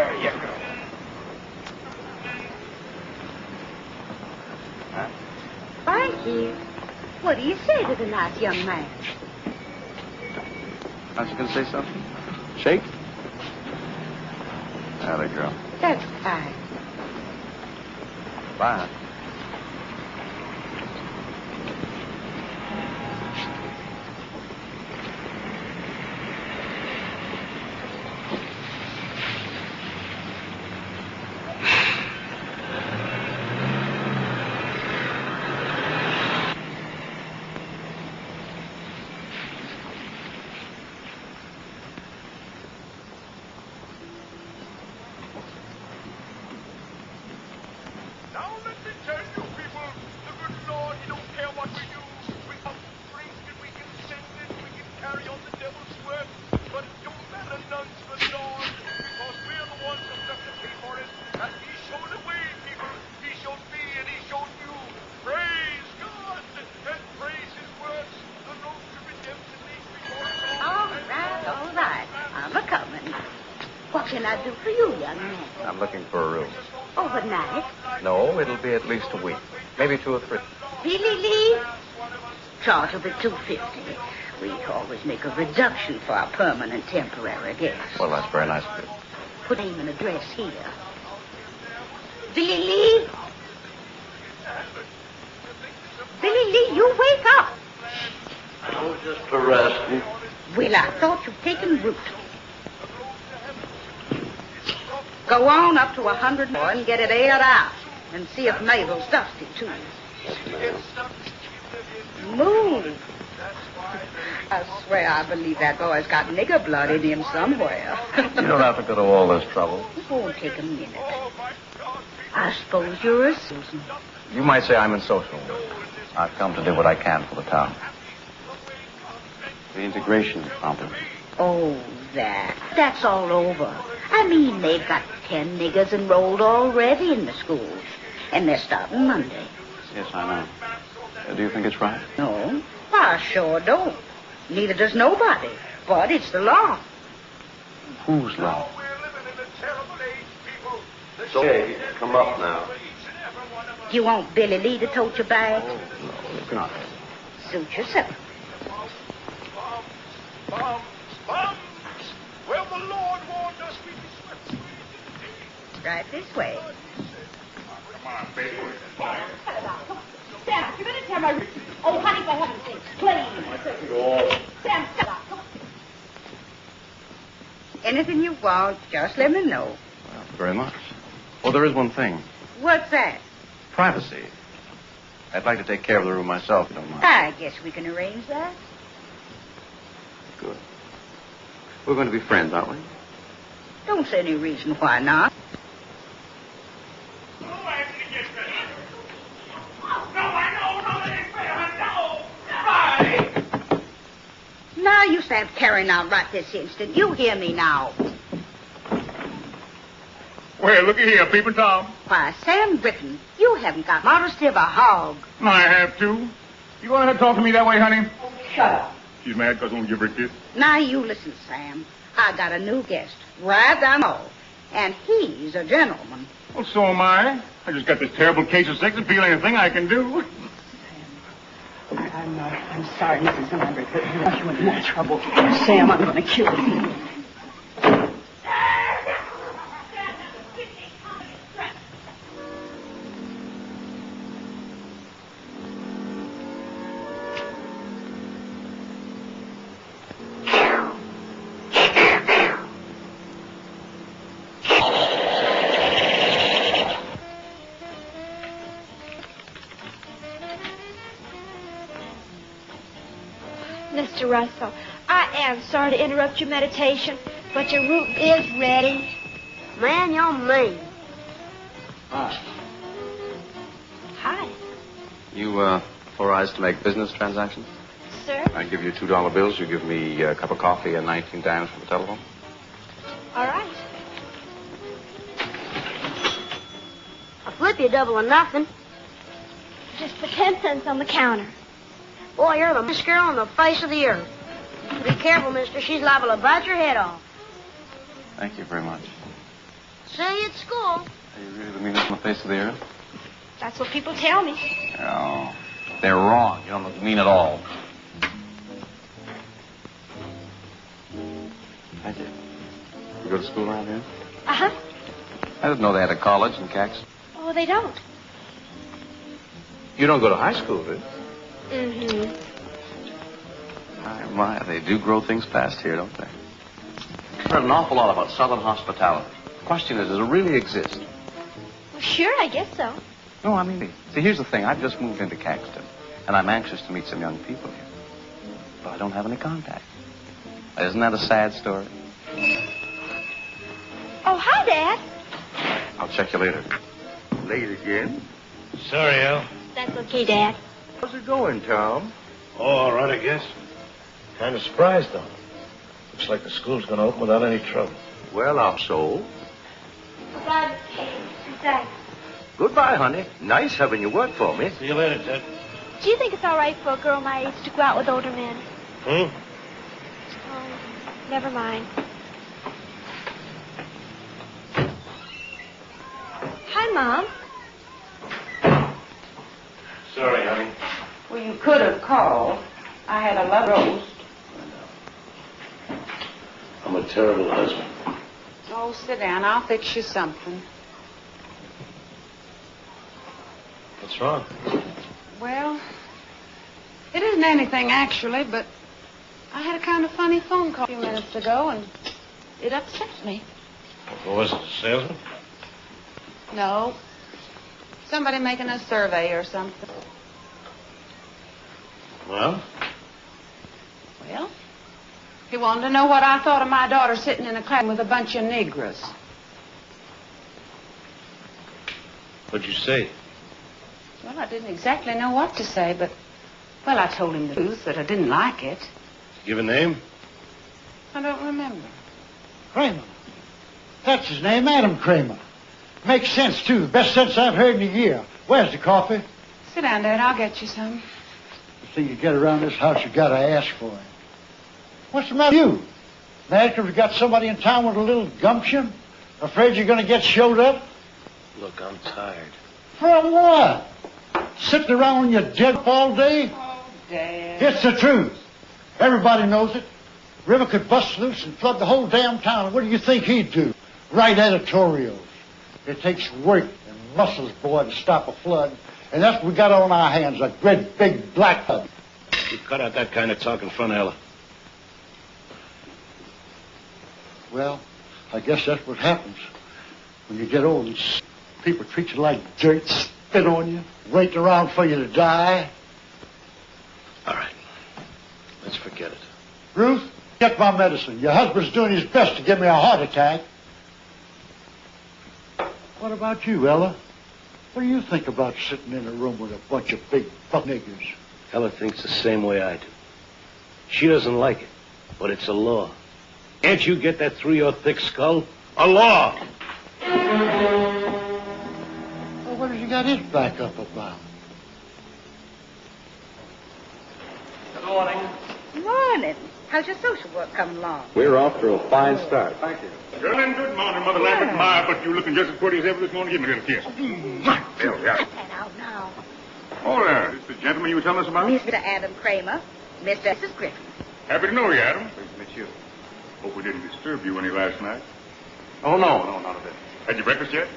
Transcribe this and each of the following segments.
There you go. Huh? Frankie, what do you say to the nice young man? Aren't you going to say something? Shake? There, girl. That's fine. Bye. What can I do for you, young man? I'm looking for a room. Overnight? No, it'll be at least a week. Maybe 2 or 3. Really, Lee? Charge will be $2.50. We always make a reduction for our permanent temporary guests. Well, that's very nice of you. Put name and address here. Billy Lee? Billy Lee, you wake up. I was just resting. Well, I thought you'd taken root. Go on up to 100 more and get it aired out. And see if Mabel's dusty, too. Move. I swear I believe that boy's got nigger blood in him somewhere. You don't have to go to all this trouble. It won't take a minute. I suppose you're a Susan. You might say I'm in social. I've come to do what I can for the town. The integration problem. Oh, that's all over. I mean, they've got 10 niggers enrolled already in the schools. And they're starting Monday. Yes, I know. Do you think it's right? No, I sure don't. Neither does nobody. But it's the law. Whose law? It's okay. Come up now. You want Billy Lee to tote your bag? Oh, no, look not. Suit yourself. Bombs! Well, the Lord warned us we'd be swept. Right this way. Come on, baby. Sam, you're going to tell my... Oh, honey, for heaven's sake, please. Sam, stop. Anything you want, just let me know. Well, very much. Oh, there is one thing. What's that? Privacy. I'd like to take care of the room myself, if you don't mind. I guess we can arrange that. Good. We're going to be friends, aren't we? Don't see any reason why not. Now you stand carrying out right this instant. You hear me now. Well, looky here, Peeping Tom. Why, Sam Britton, you haven't got modesty of a hog. I have to. You going to talk to me that way, honey? Shut up. She's mad because I won't give her a kiss. Now you listen, Sam. I got a new guest, right down the hall. And he's a gentleman. Well, so am I. I just got this terrible case of sex appeal. Anything I can do. I'm sorry, Mrs. Lambert, but you want you into more trouble. Sam, I'm going to kill you. Mr. Russell, I am sorry to interrupt your meditation, but your room is ready. Man, you're mean. Hi. Hi. You, authorized to make business transactions? Sir? I give you $2 bills. You give me a cup of coffee and 19 dimes for the telephone. All right. I'll flip you a double or nothing. Just put 10 cents on the counter. Boy, you're the best girl on the face of the earth. Be careful, mister. She's liable to bite your head off. Thank you very much. say at school. Are you really the meanest on the face of the earth? That's what people tell me. No. They're wrong. You don't look mean at all. I did. You go to school around here? Uh-huh. I didn't know they had a college in Caxton. Oh, they don't. You don't go to high school, do you? Mm-hmm. My, they do grow things fast here, don't they? I've heard an awful lot about Southern hospitality. The question is, does it really exist? Well, sure, I guess so. No, I mean, see, here's the thing. I've just moved into Caxton, and I'm anxious to meet some young people here. But I don't have any contact. Isn't that a sad story? Oh, hi, Dad. I'll check you later. Late again? Sorry, Al. That's okay, Dad. How's it going, Tom? Oh, all right, I guess. Kind of surprised, though. Looks like the school's going to open without any trouble. Well, I'm so. Goodbye, Thanks. Goodbye, honey. Nice having you work for me. See you later, Ted. Do you think it's all right for a girl my age to go out with older men? Hmm? Oh, never mind. Hi, Mom. Sorry, honey. Well, you could have called. I had a love roast. I'm a terrible husband. Oh, sit down. I'll fix you something. What's wrong? Well, it isn't anything, actually, but I had a kind of funny phone call a few minutes ago, and it upset me. What was it, a salesman? No. Somebody making a survey or something. Well? Well, he wanted to know what I thought of my daughter sitting in a class with a bunch of Negroes. What'd you say? Well, I didn't exactly know what to say, but, well, I told him the truth, that I didn't like it. Give a name? I don't remember. Kramer. That's his name, Adam Kramer. Makes sense, too. Best sense I've heard in a year. Where's the coffee? Sit down, Dad. I'll get you some. The thing you get around this house, you gotta ask for it. What's the matter with you? Mad 'cause we got somebody in town with a little gumption? Afraid you're gonna get showed up? Look, I'm tired. From what? Sitting around when you're dead all day? Oh, Dad. It's the truth. Everybody knows it. River could bust loose and flood the whole damn town. And what do you think he'd do? Write editorials. It takes work and muscles, boy, to stop a flood. And that's what we got on our hands, a great big black flood. You cut out that kind of talk in front of Ella. Well, I guess that's what happens when you get old and people treat you like dirt, spit on you, wait around for you to die. All right. Let's forget it. Ruth, get my medicine. Your husband's doing his best to give me a heart attack. What about you, Ella? What do you think about sitting in a room with a bunch of big buck niggers? Ella thinks the same way I do. She doesn't like it, but it's a law. Can't you get that through your thick skull? A law! Well, what have you got his back up about? Good morning. Morning. How's your social work coming along? We're off to a fine start. Thank you. Well, and good morning, Mother Lambert. My, but you looking just as pretty as ever this morning. Give me a little kiss. There we are. Cut that out now. Oh, there. This is the gentleman you were telling us about? Mr. Adam Kramer, Mr. Mrs. Griffin. Happy to know you, Adam. Pleased to meet you. Hope we didn't disturb you any last night. Oh, no, not a bit. Had you breakfast yet?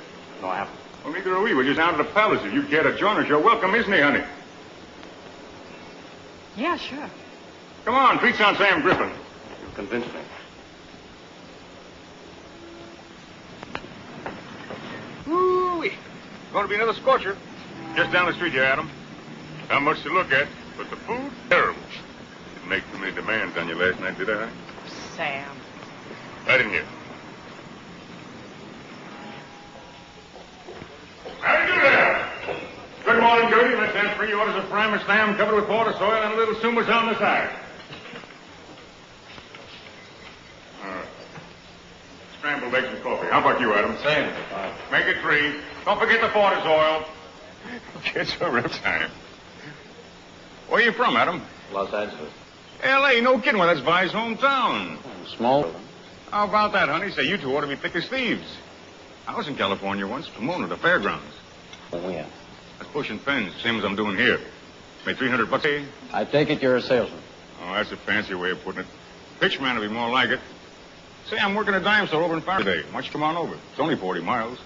No, I haven't. Well, neither are we. We're just out of the palace. If you care to join us, you're welcome, isn't he, honey? Yeah, sure. Come on, treats on Sam Griffin. You convinced me. Ooh-wee. Going to be another scorcher. Just down the street here, Adam. Not much to look at, but the food, terrible. Didn't make too many demands on you last night, did I, honey? Sam. I didn't hear. How do you do there? Good morning, Gertie. Let's have 3 orders of primer Sam covered with water, soil, and a little sumas on the side. All right. Scrambled eggs and coffee. How about you, Adam? Same. Make it 3. Don't forget the Porter's oil. Get your rip time. Where are you from, Adam? Los Angeles. L.A., no kidding. Well, that's Vi's hometown. Small. How about that, honey? Say, you two ought to be thick as thieves. I was in California once, Pomona, the fairgrounds. Oh, yeah. That's pushing pens, same as I'm doing here. Made $300 a day. I take it you're a salesman. Oh, that's a fancy way of putting it. Pitchman will be more like it. Say, I'm working a dime store over in Faraday. Why don't you come on over? It's only 40 miles.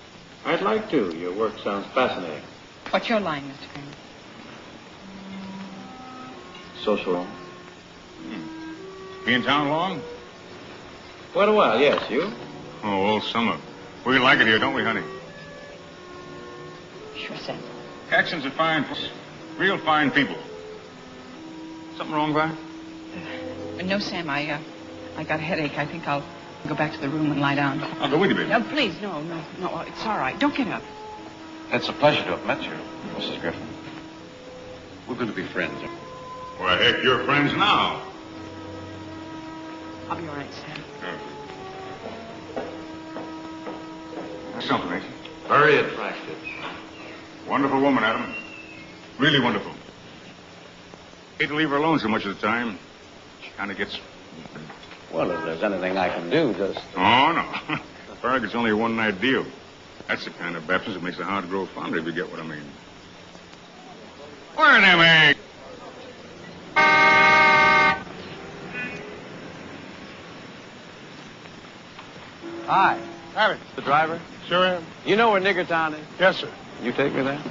I'd like to. Your work sounds fascinating. What's your line, Mr. Kramer? Social. Be in town long? Quite a while, yes. You? Oh, all summer. We like it here, don't we, honey? Sure, Sam. Caxtons are fine, real fine people. Something wrong, Vi? No, Sam, I got a headache. I think I'll go back to the room and lie down. I'll go with you, baby. No, please, no. It's all right. Don't get up. It's a pleasure to have met you, Mrs. Griffin. We're going to be friends. Well, heck, you're friends now. I'll be all right, Sam. That's something, ain't she? Very attractive. Wonderful woman, Adam. Really wonderful. Hate to leave her alone so much of the time. She kind of gets... Well, if there's anything I can do, just... Oh, no. Farragut's only a one-night deal. That's the kind of baptism that makes the heart grow fonder, if you get what I mean. Where are them eggs? Hi. Howdy. The driver? Sure am. You know where Niggertown is? Yes, sir. You take me there?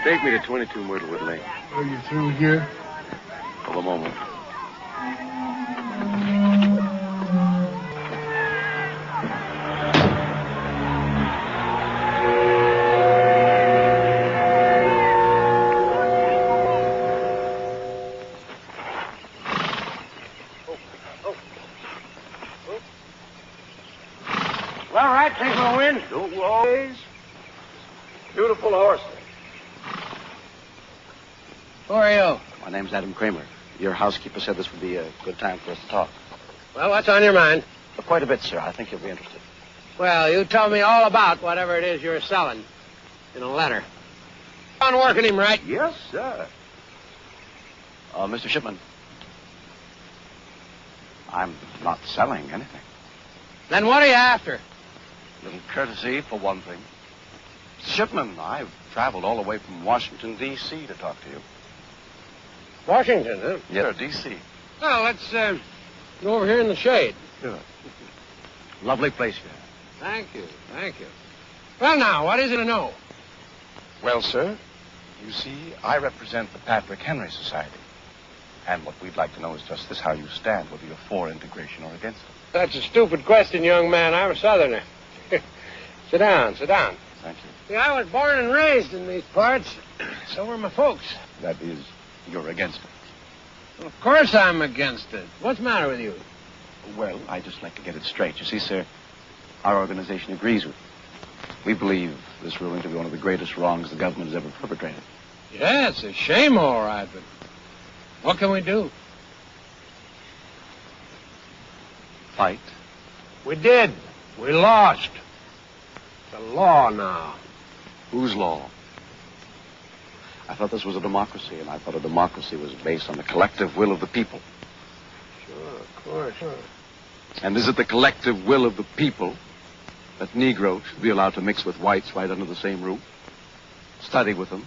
Take me to 22 Myrtlewood Lane. Are you through here? For the moment. Well, all right, take my wind. Don't always. Beautiful horse. Who are you? My name's Adam Kramer. Your housekeeper said this would be a good time for us to talk. Well, what's on your mind? Quite a bit, sir. I think you'll be interested. Well, you tell me all about whatever it is you're selling in a letter. On working him right. Yes, sir. Mr. Shipman, I'm not selling anything. Then what are you after? A little courtesy, for one thing. Mr. Shipman, I've traveled all the way from Washington, D.C. to talk to you. Washington, huh? Yes, sir, D.C. Well, let's go over here in the shade. Good. Lovely place here. Thank you, thank you. Well, now, what is it to know? Well, sir, you see, I represent the Patrick Henry Society. And what we'd like to know is just this, how you stand, whether you're for integration or against it. That's a stupid question, young man. I'm a Southerner. Sit down, sit down. Thank you. See, I was born and raised in these parts. So were my folks. That is, you're against it. Well, of course I'm against it. What's the matter with you? Well, I just like to get it straight. You see, sir, our organization agrees with you. We believe this ruling to be one of the greatest wrongs the government has ever perpetrated. Yeah, it's a shame, all right, but what can we do? Fight? We did. We lost. It's a law now. Whose law? I thought this was a democracy, and I thought a democracy was based on the collective will of the people. Sure, of course, sure. And is it the collective will of the people that Negroes should be allowed to mix with whites right under the same roof? Study with them,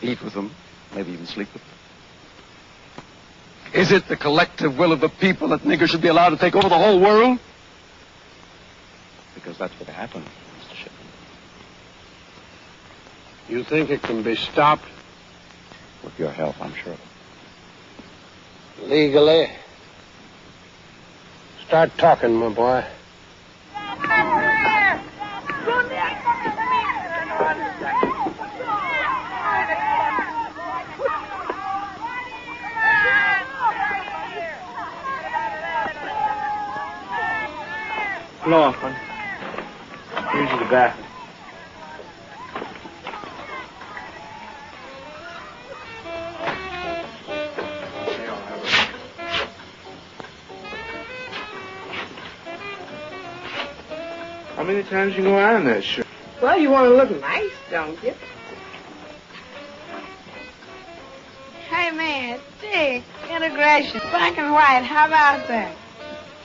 eat with them, maybe even sleep with them? Is it the collective will of the people that niggers should be allowed to take over the whole world? Because that's what happened, Mr. Shipman. You think it can be stopped? With your help, I'm sure of it. Legally? Start talking, my boy. Laughlin. Here's the bathroom. How many times you gonna iron that shirt? Well, you want to look nice, don't you? Hey, man, dig, integration, black and white, how about that?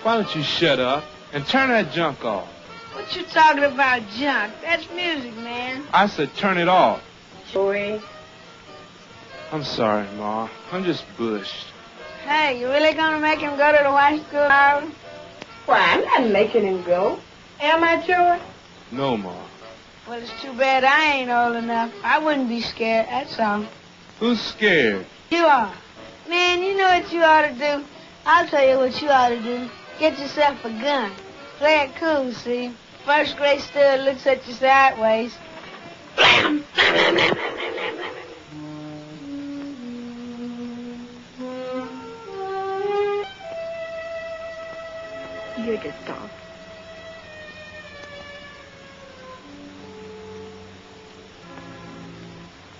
Why don't you shut up and turn that junk off? What you talking about, junk? That's music, man. I said turn it off. Joey. I'm sorry, Ma. I'm just bushed. Hey, you really gonna make him go to the white school tomorrow? Why, I'm not making him go. Am I, Joey? No, Ma. Well, it's too bad I ain't old enough. I wouldn't be scared, that's all. Who's scared? You are. Man, you know what you ought to do? I'll tell you what you ought to do. Get yourself a gun. Play it cool, see? First grade student looks at you sideways. Blam! You're just soft.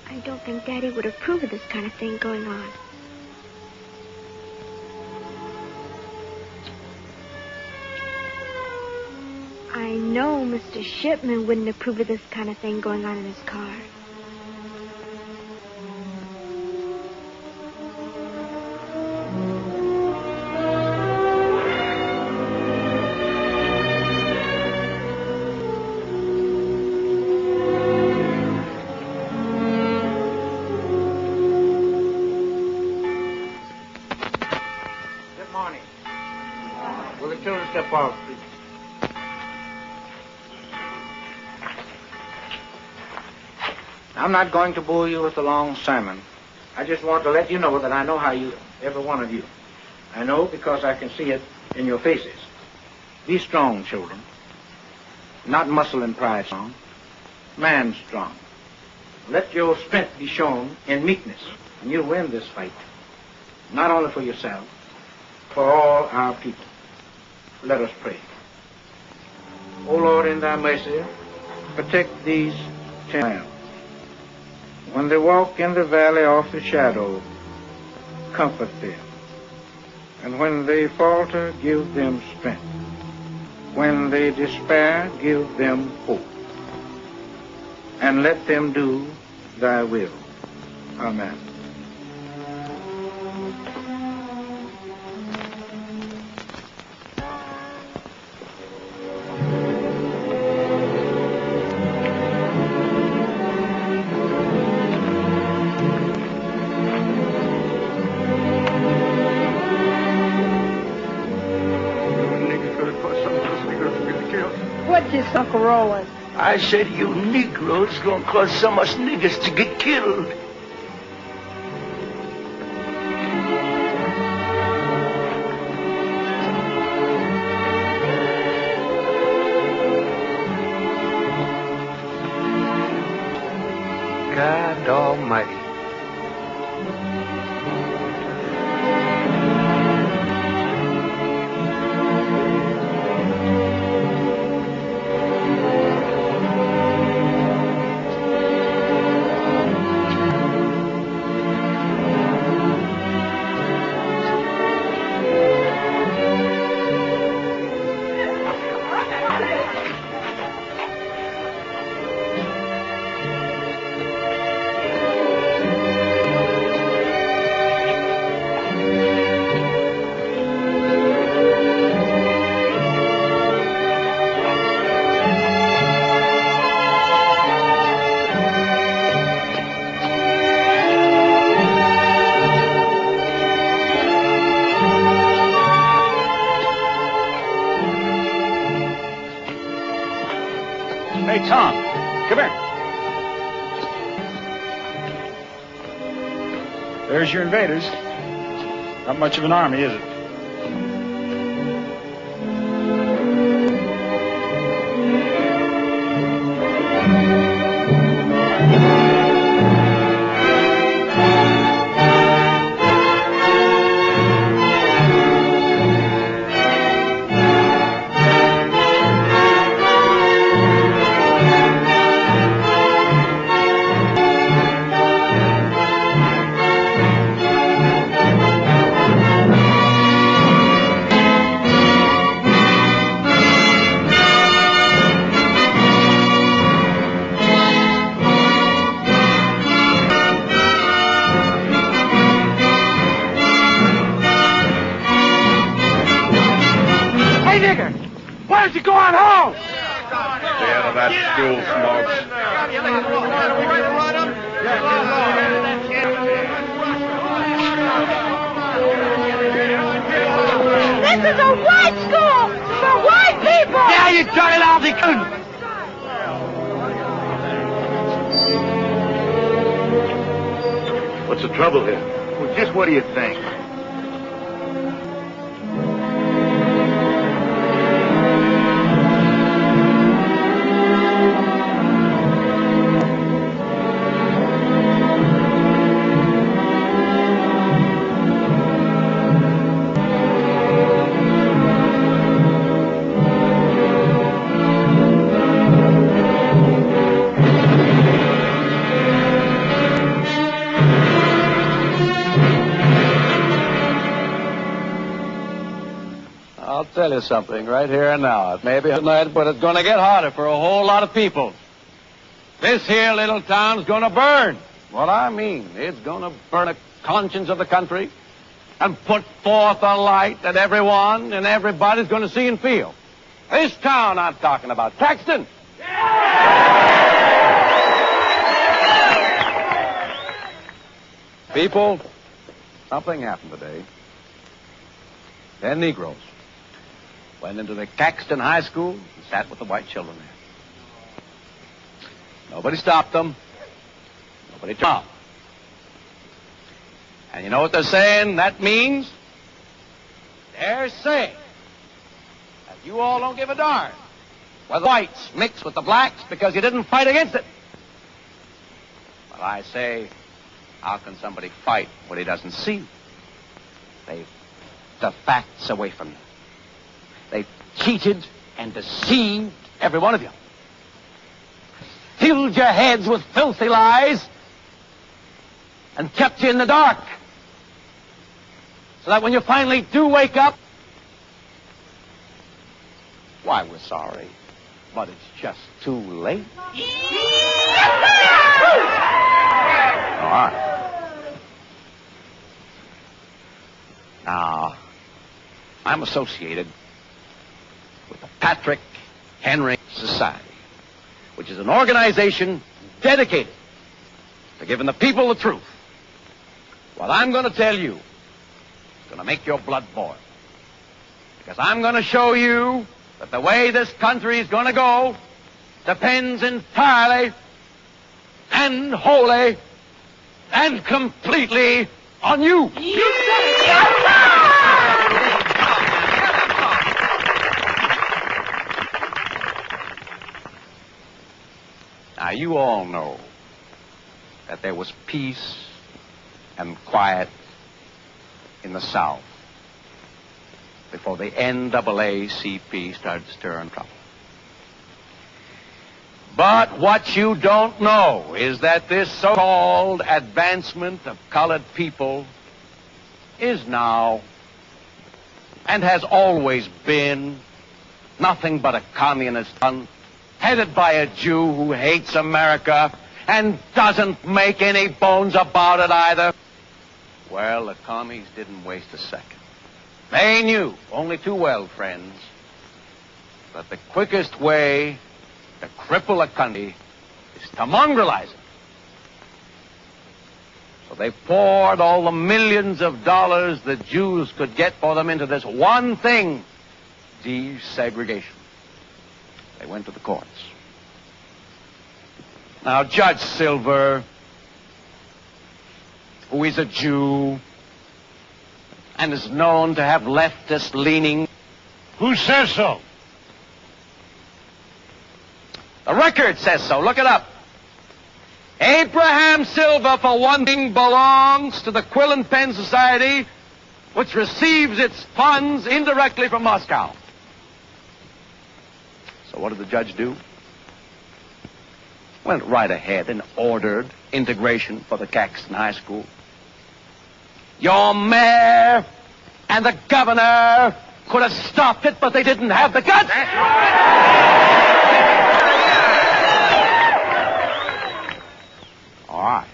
I don't think Daddy would approve of this kind of thing going on. I know Mr. Shipman wouldn't approve of this kind of thing going on in his car. Good morning. Will the children step off, please? I'm not going to bore you with a long sermon. I just want to let you know that I know how you, every one of you. I know because I can see it in your faces. Be strong, children. Not muscle and pride strong. Man strong. Let your strength be shown in meekness, and you'll win this fight. Not only for yourself, for all our people. Let us pray. O Lord, in thy mercy, protect these 10 lambs. When they walk in the valley of the shadow, comfort them. And when they falter, give them strength. When they despair, give them hope. And let them do thy will. Amen. What's this, Uncle Roland? I said you Negroes gonna cause some of us niggers to get killed. God Almighty. Hey, Tom, come here. There's your invaders. Not much of an army, is it? Why don't you go on home? Stay out of that school, Smokes. This is a white school for white people! Yeah, you dirty lousy coon! What's the trouble here? Well, just what do you think? I'll tell you something right here and now. It may be tonight, but it's going to get harder for a whole lot of people. This here little town's going to burn. What I mean, it's going to burn the conscience of the country and put forth a light that everyone and everybody's going to see and feel. This town I'm talking about, Caxton. People, something happened today. 10 Negroes went into the Caxton High School and sat with the white children there. Nobody stopped them. Nobody turned out. And you know what they're saying that means? They're saying that you all don't give a darn whether the whites mix with the blacks because you didn't fight against it. But I say, how can somebody fight what he doesn't see? They've the facts away from you. They've cheated and deceived every one of you. Filled your heads with filthy lies and kept you in the dark. So that when you finally do wake up, why, we're sorry, but it's just too late. All right. Now, I'm associated with the Patrick Henry Society, which is an organization dedicated to giving the people the truth. What I'm going to tell you is going to make your blood boil. Because I'm going to show you that the way this country is going to go depends entirely and wholly and completely on you. Now, you all know that there was peace and quiet in the South before the NAACP started stirring trouble. But what you don't know is that this so-called advancement of colored people is now and has always been nothing but a communist fund headed by a Jew who hates America and doesn't make any bones about it either. Well, the commies didn't waste a second. They knew, only too well, friends, that the quickest way to cripple a country is to mongrelize it. So they poured all the millions of dollars the Jews could get for them into this one thing, desegregation. They went to the courts. Now, Judge Silver, who is a Jew and is known to have leftist leaning. Who says so? The record says so. Look it up. Abraham Silver, for one thing, belongs to the Quill and Pen Society, which receives its funds indirectly from Moscow. So what did the judge do? Went right ahead and ordered integration for the Caxton High School. Your mayor and the governor could have stopped it, but they didn't have the guts. All right.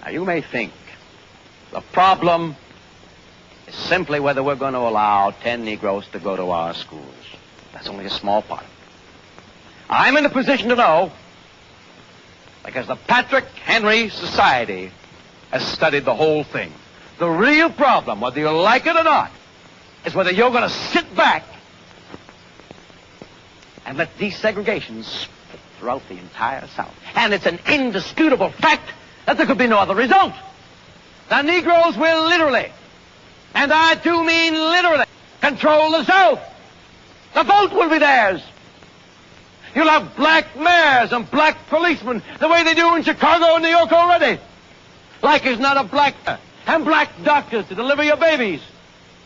Now, you may think the problem is simply whether we're going to allow 10 Negroes to go to our schools. That's only a small part. I'm in a position to know because the Patrick Henry Society has studied the whole thing. The real problem, whether you like it or not, is whether you're going to sit back and let desegregation spread throughout the entire South. And it's an indisputable fact that there could be no other result. The Negroes will literally, and I do mean literally, control the South. The vote will be theirs. You'll have black mayors and black policemen the way they do in Chicago and New York already. Like is not a black and black doctors to deliver your babies.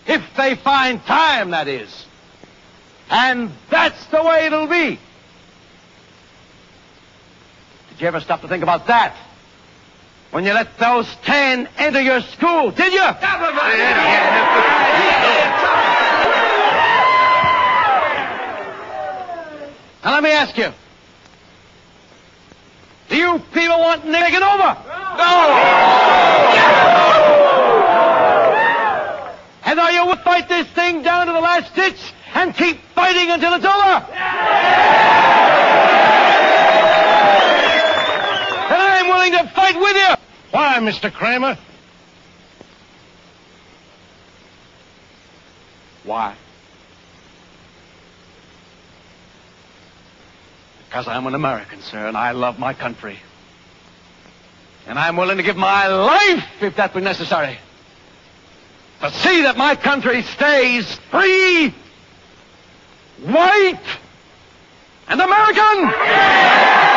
If they find time, that is. And that's the way it'll be. Did you ever stop to think about that? When you let those 10 enter your school, did you? Now let me ask you. Do you people want to take it over? No! And are you willing to fight this thing down to the last ditch and keep fighting until it's over? And I'm willing to fight with you. Why, Mr. Kramer? Why? Because I'm an American, sir, and I love my country. And I'm willing to give my life, if that be necessary, to see that my country stays free, white, and American!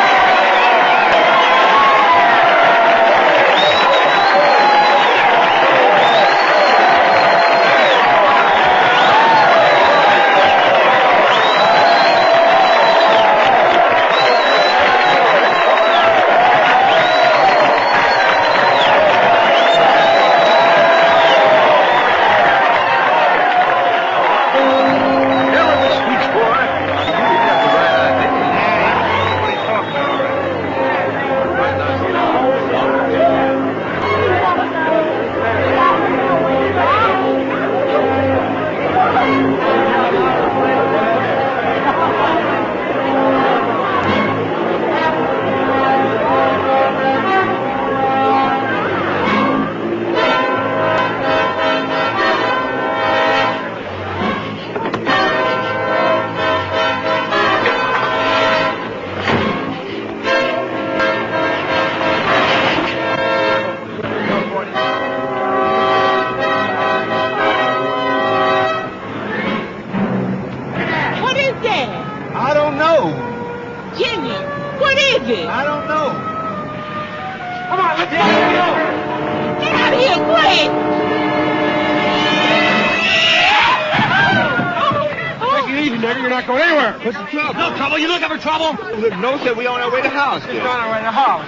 No, sir, we on our way to the house. We're on our way to the house.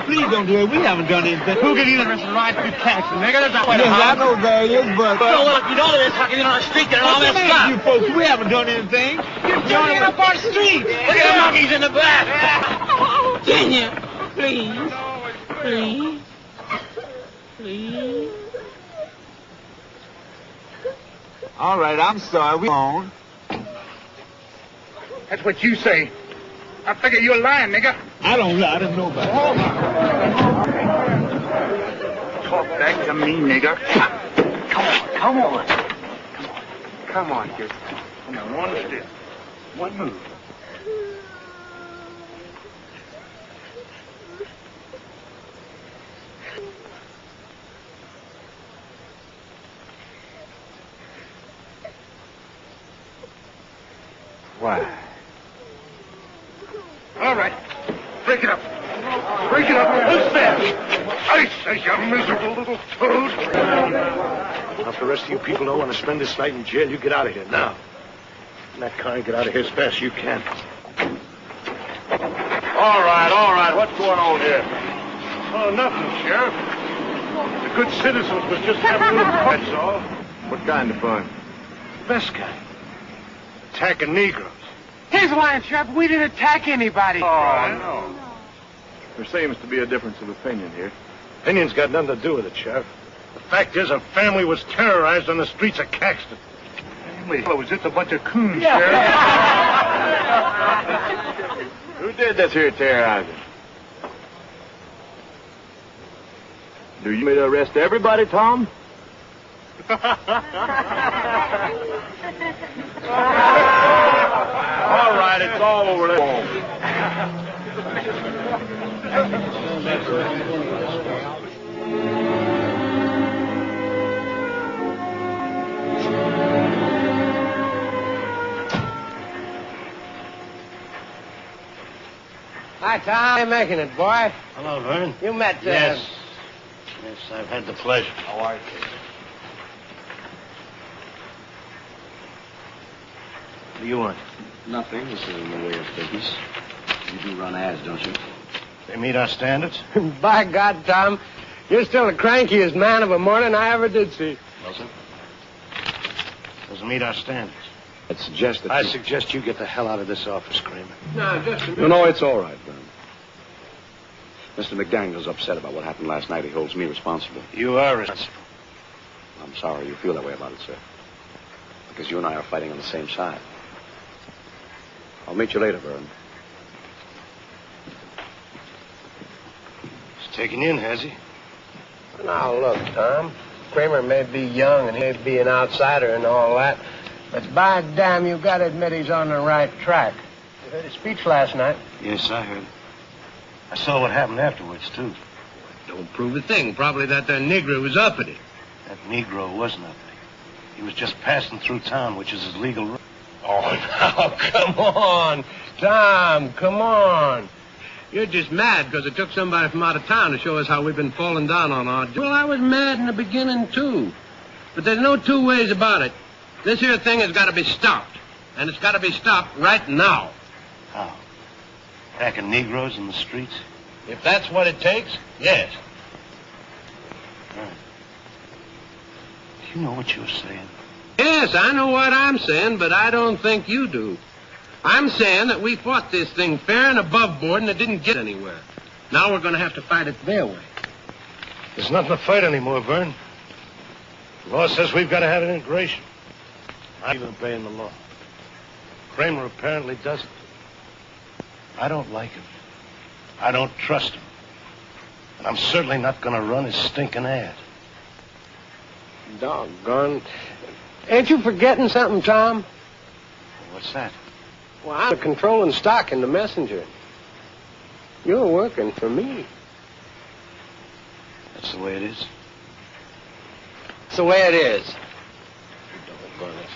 Please don't do it. We haven't done anything. Who can either Mr. Rice be Caxton, nigga? There's not way to Yes, house. I know there is, but... So, well, if you know this, how can you on the street getting all that stuff? You folks, we haven't done anything. You're doing up our street. Look at the monkeys in the back. Kenya, please. Please. Please. All right, I'm sorry. We on. That's what you say. I figure you're lying, nigga. I don't lie to nobody. Talk back to me, nigga. Come on. Come on, kid. Come on, one step. One move. Why? All right. Break it up. Break it up. Who's there? I say, you miserable little toad. Now, if the rest of you people don't want to spend this night in jail, you get out of here now. In that car and get out of here as fast as you can. All right. What's going on here? Oh, nothing, Sheriff. The good citizens was just having a little fun, that's all. What kind of fun? Best kind. Attacking Negroes. He's lying, Sheriff. We didn't attack anybody. No. There seems to be a difference of opinion here. Opinion's got nothing to do with it, Sheriff. The fact is, a family was terrorized on the streets of Caxton. Family? Was just a bunch of coons, Sheriff. Who did this here terrorizing? Do you want me to arrest everybody, Tom? All right, it's all over. Hi, Tom. How you making it, boy? Hello, Vern. You met... Yes, I've had the pleasure. How are you? What do you want? Nothing. This is in the way of business. You do run ads, don't you? They meet our standards? By God, Tom, you're still the crankiest man of a morning I ever did see. Wilson? Doesn't meet our standards. I'd suggest that I suggest you get the hell out of this office, Kramer. No, just a minute. No, it's all right, Vern. Mr. McDaniel's upset about what happened last night. He holds me responsible. You are responsible. I'm sorry you feel that way about it, sir. Because you and I are fighting on the same side. I'll meet you later, Vern. He's taken you in, has he? Now, look, Tom. Kramer may be young and he may be an outsider and all that, but by damn, you got to admit he's on the right track. You heard his speech last night. Yes, I heard. I saw what happened afterwards, too. Don't prove a thing. Probably that Negro was uppity. That Negro wasn't uppity. He was just passing through town, which is his legal right. Oh, now, come on. Tom, come on. You're just mad because it took somebody from out of town to show us how we've been falling down on our... Well, I was mad in the beginning, too. But there's no two ways about it. This here thing has got to be stopped. And it's got to be stopped right now. How? Attacking Negroes in the streets? If that's what it takes, yes. All right. Do you know what you're saying? Yes, I know what I'm saying, but I don't think you do. I'm saying that we fought this thing fair and above board and it didn't get anywhere. Now we're going to have to fight it their way. There's nothing to fight anymore, Vern. The law says we've got to have an integration. I'm even obeying the law. Kramer apparently doesn't. I don't like him. I don't trust him. And I'm certainly not going to run his stinking ad. Doggone. Ain't you forgetting something, Tom? What's that? Well, I'm controlling stock in the Messenger. You're working for me. That's the way it is? It's the way it is. Doggone it.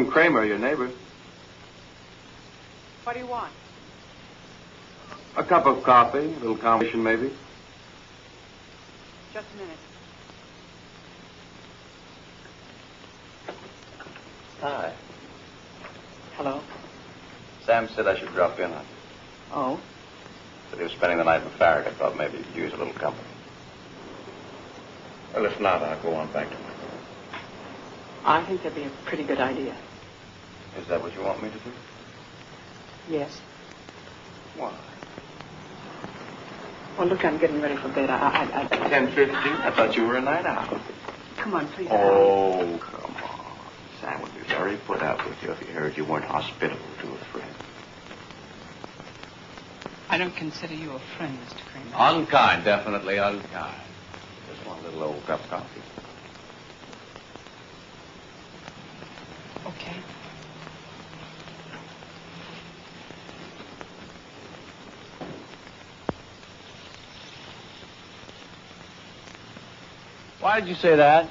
Ephraim Kramer, your neighbor. What do you want? A cup of coffee, a little conversation maybe. Just a minute. Hi. Hello. Sam said I should drop in on you. Oh? Said he was spending the night in Farragut. I thought maybe you'd use a little company. Well, if not, I'll go on back to my room. I think that'd be a pretty good idea. Is that what you want me to do? Yes. Why? Well, look, I'm getting ready for bed. 10:50? I thought you were a night owl. Come on, please. Oh, come on. Sam would be very put out with you if he heard you weren't hospitable to a friend. I don't consider you a friend, Mr. Kramer. Unkind, definitely unkind. Just one little old cup of coffee. Okay. Why did you say that?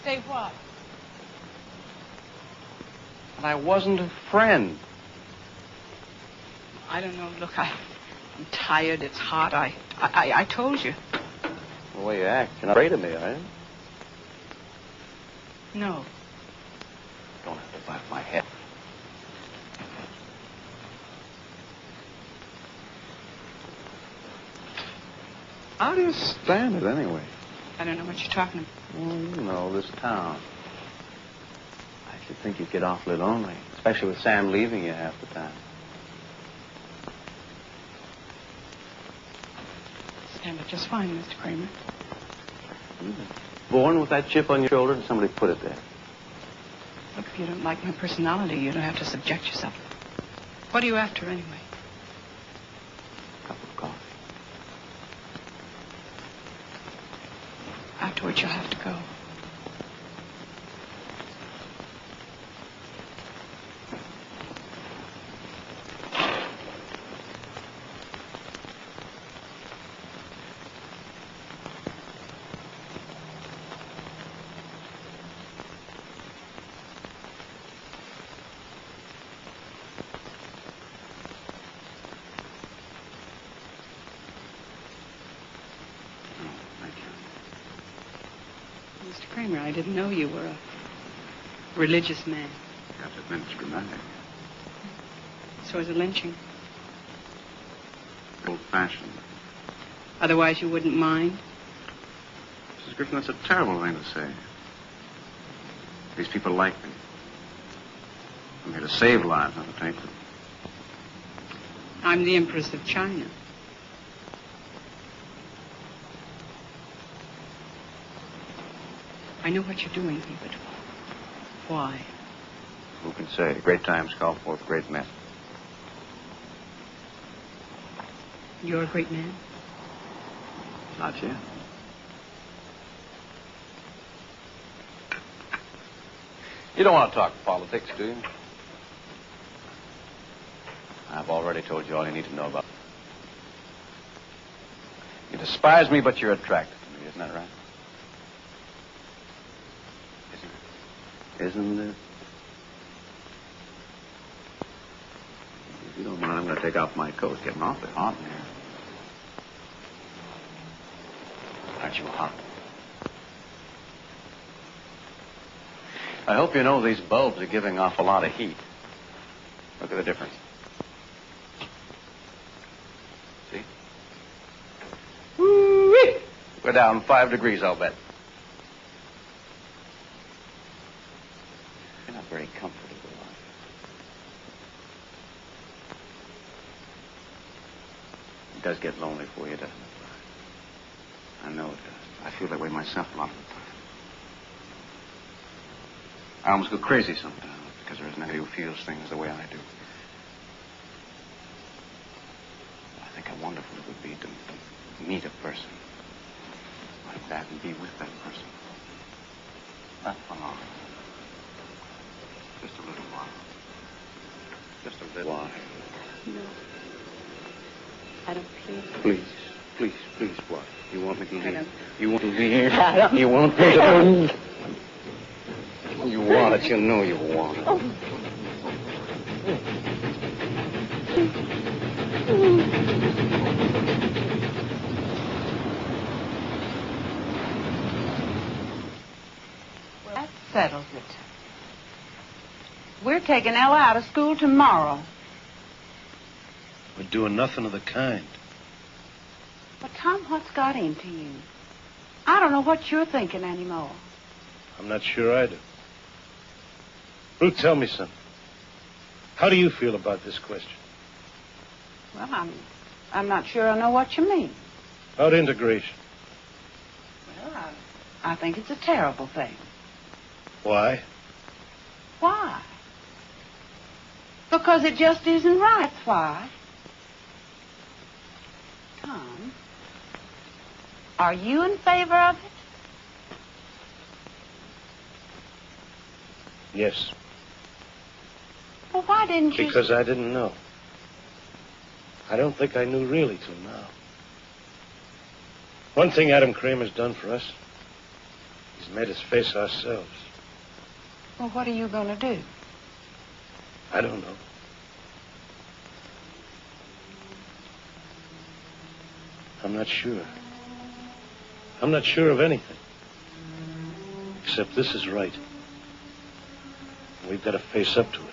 Say what? And I wasn't a friend. I don't know. Look, I'm tired. It's hot. I told you. The way you act, you're not afraid of me, are you? No. Don't have to bite my head. How do you stand it, anyway? I don't know what you're talking about. Well, you know, this town. I should think you'd get awfully lonely, especially with Sam leaving you half the time. Stand up just fine, Mr. Kramer. Born with that chip on your shoulder, and somebody put it there. Look, if you don't like my personality, you don't have to subject yourself. What are you after, anyway? Cup of coffee. Afterwards, you'll have to go. Mr. Kramer, I didn't know you were a religious man. You have to admit it's dramatic. So is a lynching. Old-fashioned. Otherwise, you wouldn't mind? Mrs. Griffin, that's a terrible thing to say. These people like me. I'm here to save lives, not to take them. I'm the Empress of China. I know what you're doing here, but why? Who can say? Great times call forth great men. You're a great man? Not yet. You don't want to talk politics, do you? I've already told you all you need to know about it. You despise me, but you're attracted to me. Isn't that right? Isn't it? If you don't mind, I'm going to take off my coat. It's getting awfully hot in here. Aren't you hot? I hope you know these bulbs are giving off a lot of heat. Look at the difference. See? Woo-wee! We're down 5 degrees, I'll bet. You're not very comfortable, are you? It does get lonely for you, doesn't it? I know it does. I feel that way myself a lot of the time. I almost go crazy sometimes because there isn't anybody who feels things the way I do. I think how wonderful it would be to meet a person like that and be with that person. Not for long. Just a little while. Just a little while. No. I don't feel... Please, please, please, what? You want me to leave? I don't... You want to leave? I don't... You want me to... You want it. You knew you wanted it. Oh. Well, that settles it. We're taking Ella out of school tomorrow. We're doing nothing of the kind. But, Tom, what's got into you? I don't know what you're thinking anymore. I'm not sure I do. Ruth, tell me something. How do you feel about this question? Well, I'm not sure I know what you mean. About integration. Well, I think it's a terrible thing. Why? Why? Because it just isn't right. That's why. Tom, are you in favor of it? Yes. Well, why didn't you... Because I didn't know. I don't think I knew really till now. One thing Adam Kramer's done for us, he's made us face ourselves. Well, what are you going to do? I don't know. I'm not sure. I'm not sure of anything. Except this is right. We've got to face up to it.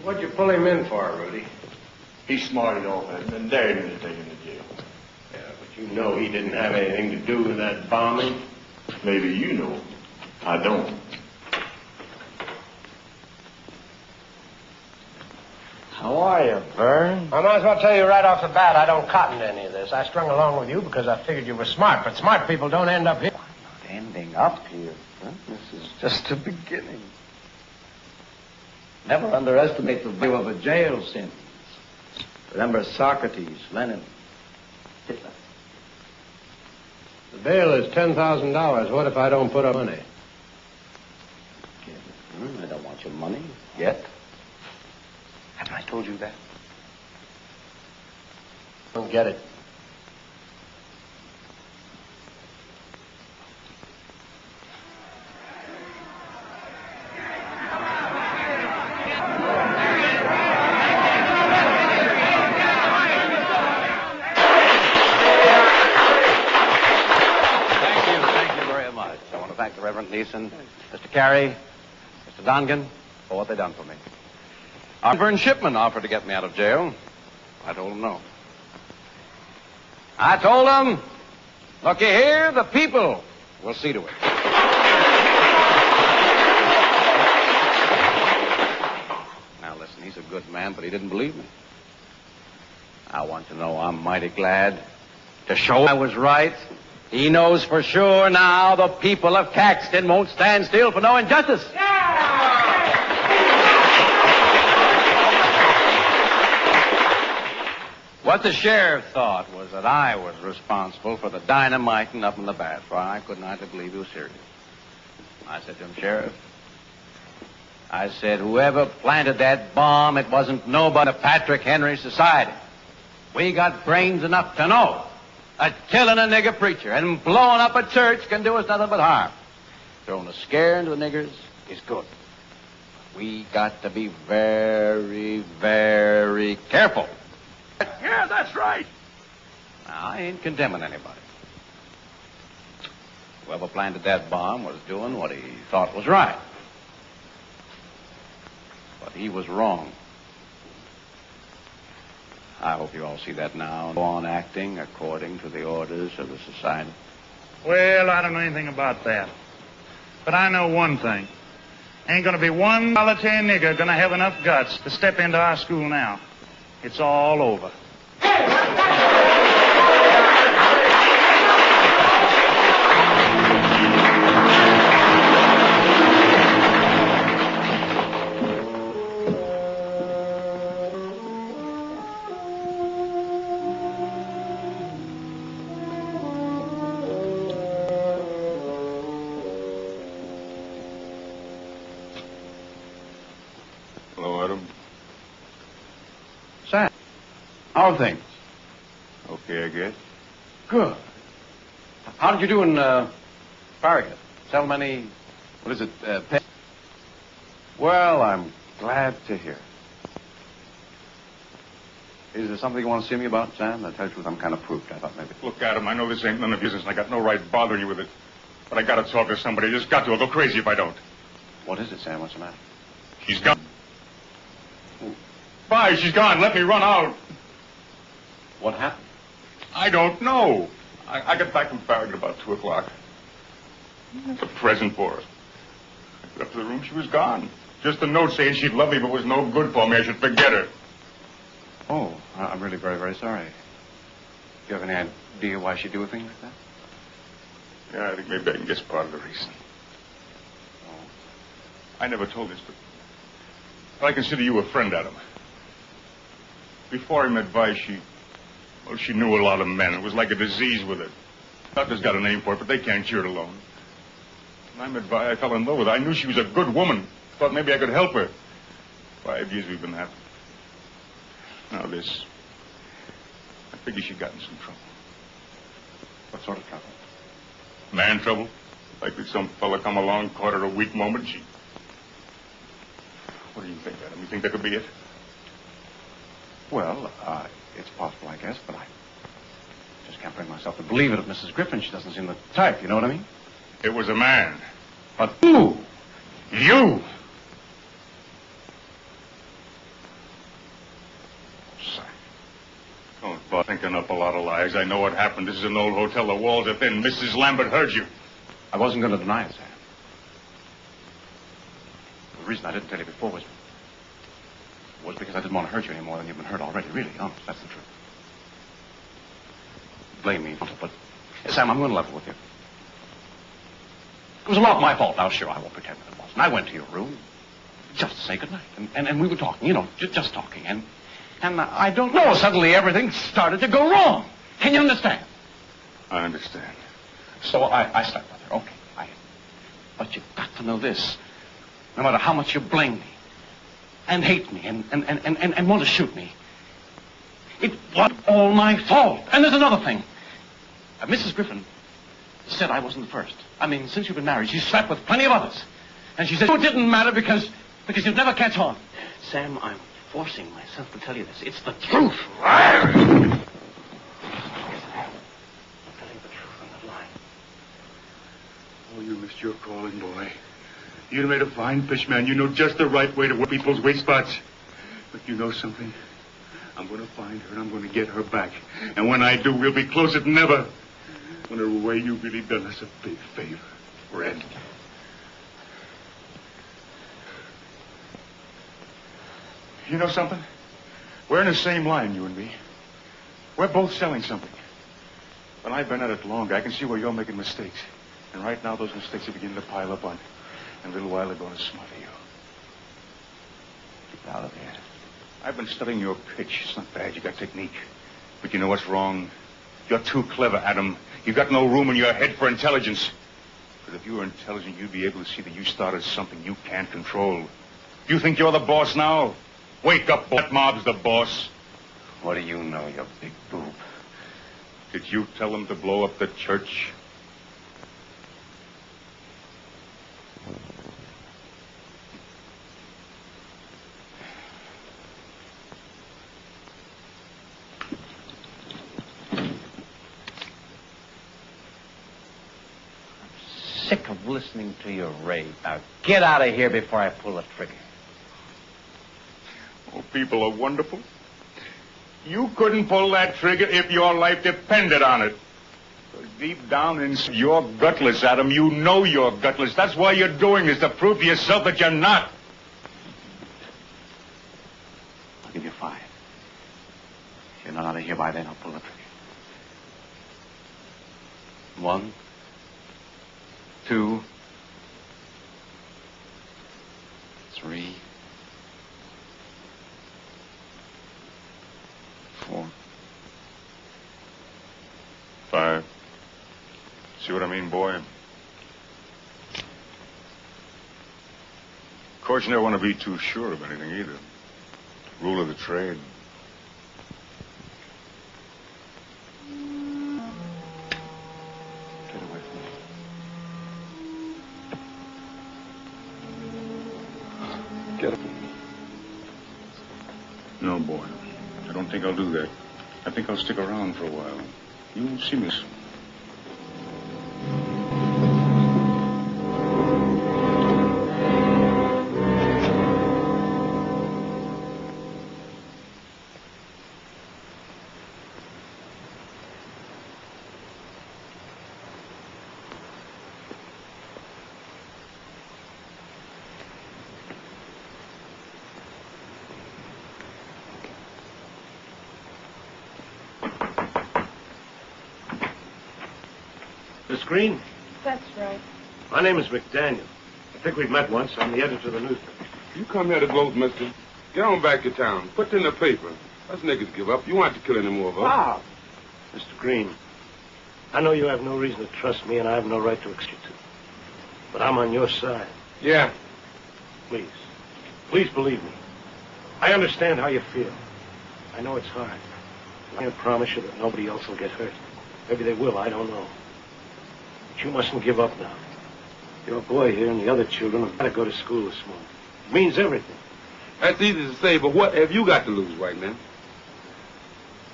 What'd you pull him in for, Rudy? He smarted off and dared me to take him to jail. Yeah, but you know he didn't have anything to do with that bombing. Maybe you know. I don't. How are you, Vern? I might as well tell you right off the bat I don't cotton to any of this. I strung along with you because I figured you were smart, but smart people don't end up here. Not ending up here. Huh? This is just the beginning. Never underestimate the value of a jail sentence. Remember Socrates, Lenin, Hitler. The bail is $10,000. What if I don't put up money? I don't want your money yet. Haven't I told you that? Don't get it. Reverend Neeson, Mr. Carey, Mr. Dongan, for what they done for me. Vern Shipman offered to get me out of jail. I told him no. I told him, looky here, the people will see to it. Now listen, he's a good man, but he didn't believe me. I want to know I'm mighty glad to show I was right. He knows for sure now the people of Caxton won't stand still for no injustice. What the sheriff thought was that I was responsible for the dynamiting up in the bath. Why, I couldn't hardly believe he was serious. I said to him, Sheriff, I said, whoever planted that bomb, it wasn't nobody in the Patrick Henry Society. We got brains enough to know that killing a nigger preacher and blowing up a church can do us nothing but harm. Throwing a scare into the niggers is good. We got to be very, very careful. Yeah, that's right. Now, I ain't condemning anybody. Whoever planted that bomb was doing what he thought was right. But he was wrong. I hope you all see that now and go on acting according to the orders of the society. Well, I don't know anything about that. But I know one thing. Ain't gonna be one solitary nigger gonna have enough guts to step into our school now. It's all over. Hello, Adam. Sam, how are things? Okay, I guess. Good. How did you do in Farragut? Sell many, what is it, pens? Well, I'm glad to hear. Is there something you want to see me about, Sam? To tell you the truth, I'm kind of pooped. I thought maybe. Look, Adam, I know this ain't none of your business, and I got no right bothering you with it. But I gotta talk to somebody. I just got to. I'll go crazy if I don't. What is it, Sam? What's the matter? She's gone. Bye, she's gone. Let me run out. What happened? I don't know. I got back from Farragut about 2 o'clock. It's a present for her. I got up to the room, she was gone. Just a note saying she'd love me, but was no good for me. I should forget her. Oh, I'm really very, very sorry. Do you have any idea why she'd do a thing like that? Yeah, I think maybe I can guess part of the reason. Oh. I never told this, but I consider you a friend, Adam. Before I met Vi, she knew a lot of men. It was like a disease with her. Doctors got a name for it, but they can't cure it alone. When I met Vi, I fell in love with her. I knew she was a good woman. Thought maybe I could help her. 5 years we've been happy. Now this. I figure she got in some trouble. What sort of trouble? Man trouble. Like that some fella come along, caught her a weak moment, she... What do you think, Adam? You think that could be it? Well, it's possible, I guess, but I just can't bring myself to believe it of Mrs. Griffin. She doesn't seem the type, you know what I mean? It was a man. But who? You! Don't bother thinking up a lot of lies. I know what happened. This is an old hotel. The walls are thin. Mrs. Lambert heard you. I wasn't going to deny it, Sam. The reason I didn't tell you before was because I didn't want to hurt you any more than you've been hurt already. Really, honest, that's the truth. Blame me, but Sam, I'm going to level with you. It was a lot my fault. Now, sure, I won't pretend that it wasn't. I went to your room just to say goodnight, and we were talking, you know, just talking, and I don't know, suddenly everything started to go wrong. Can you understand? I understand. So I slept with her, okay. But you've got to know this. No matter how much you blame me, and hate me, and want to shoot me, it wasn't all my fault. And there's another thing. Mrs. Griffin said I wasn't the first. I mean, since you've been married, she's slept with plenty of others. And she said it didn't matter because you'd never catch on. Sam, I'm forcing myself to tell you this. It's the truth. I'm telling the truth on that line. Oh, you missed your calling, boy. You made a fine fish, man. You know just the right way to work people's weak spots. But you know something? I'm going to find her, and I'm going to get her back. And when I do, we'll be closer than ever. In a way, you've really done us a big favor, friend. You know something? We're in the same line, you and me. We're both selling something. But I've been at it longer. I can see where you're making mistakes. And right now, those mistakes are beginning to pile up on you. In a little while, they're going to smother you. Get out of here. I've been studying your pitch. It's not bad. You got technique. But you know what's wrong? You're too clever, Adam. You've got no room in your head for intelligence. But if you were intelligent, you'd be able to see that you started something you can't control. You think you're the boss now? Wake up, that mob's the boss. What do you know, you big boob? Did you tell them to blow up the church? Sick of listening to your rave. Now, get out of here before I pull the trigger. Oh, people are wonderful. You couldn't pull that trigger if your life depended on it. Deep down inside, you're gutless, Adam. You know you're gutless. That's why you're doing this, to prove to yourself that you're not. I'll give you 5. If you're not out of here by then, I'll pull the trigger. 1, 2, 3, 4, 5. See what I mean, boy? Of course, you never want to be too sure of anything either. Rule of the trade. Get away from me. Get up. No, boy. I don't think I'll do that. I think I'll stick around for a while. You'll see me. Miss Green? That's right. My name is McDaniel. I think we've met once. I'm the editor of the newspaper. You come here to gloat, mister. Get on back to town. Put it in the paper. Us niggas give up. You want to kill any more of us. Wow. Mr. Green, I know you have no reason to trust me, and I have no right to expect you to. But I'm on your side. Yeah. Please. Please believe me. I understand how you feel. I know it's hard. I can't promise you that nobody else will get hurt. Maybe they will, I don't know. But you mustn't give up now. Your boy here and the other children have got to go to school this morning. It means everything. That's easy to say, but what have you got to lose right now?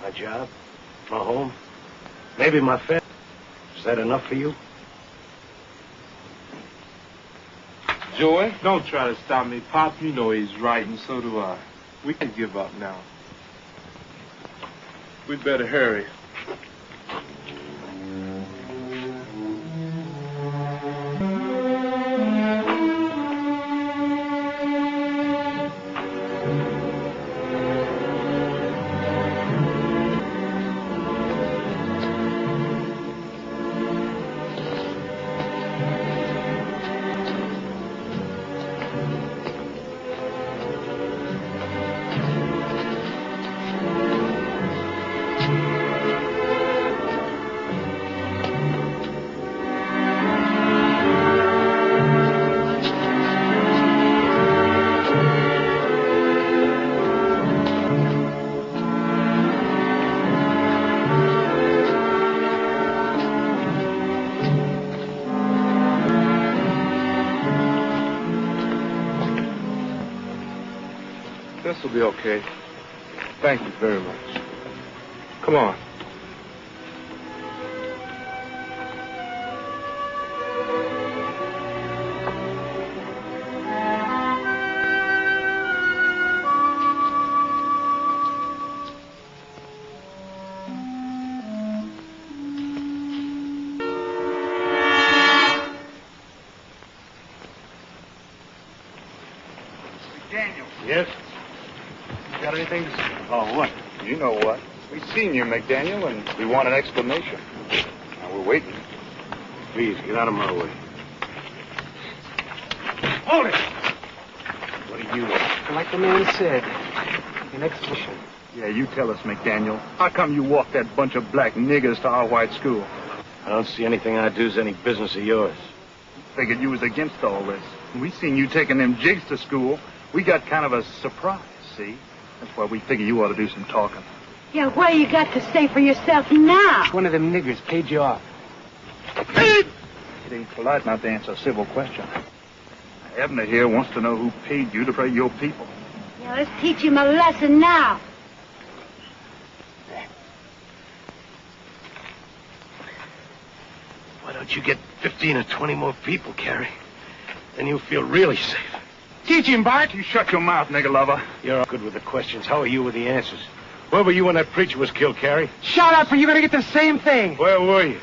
My job, my home, maybe my family. Is that enough for you? Joey, don't try to stop me, Pop. You know he's right, and so do I. We can't give up now. We'd better hurry. This will be okay. Thank you very much. Come on. Daniel. Yes? Got anything to say? Oh, what? You know what. We've seen you, McDaniel, and we want an explanation. Now, we're waiting. Please, get out of my way. Hold it! What do you want? Like the man said, an explanation. Yeah, you tell us, McDaniel. How come you walked that bunch of black niggers to our white school? I don't see anything I do is any business of yours. Figured you was against all this. We seen you taking them jigs to school. We got kind of a surprise, see? That's why we figure you ought to do some talking. Yeah, what you got to say for yourself now? One of them niggers paid you off. It ain't polite not to answer a civil question. Abner here wants to know who paid you to pray your people. Yeah, let's teach him a lesson now. Why don't you get 15 or 20 more people, Carrie? Then you'll feel really safe. Teach him, Bart. You shut your mouth, nigger lover. You're all good with the questions. How are you with the answers? Where were you when that preacher was killed, Carrie? Shut up, or you're going to get the same thing. Where were you?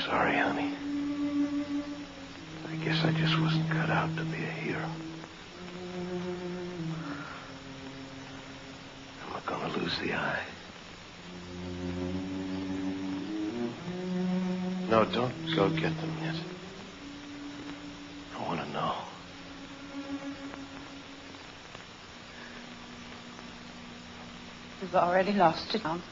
Sorry, honey. I guess I just wasn't cut out to be a hero. I'm not gonna lose the eye. No, don't go get them yet. I want to know. You've already lost it, Tom.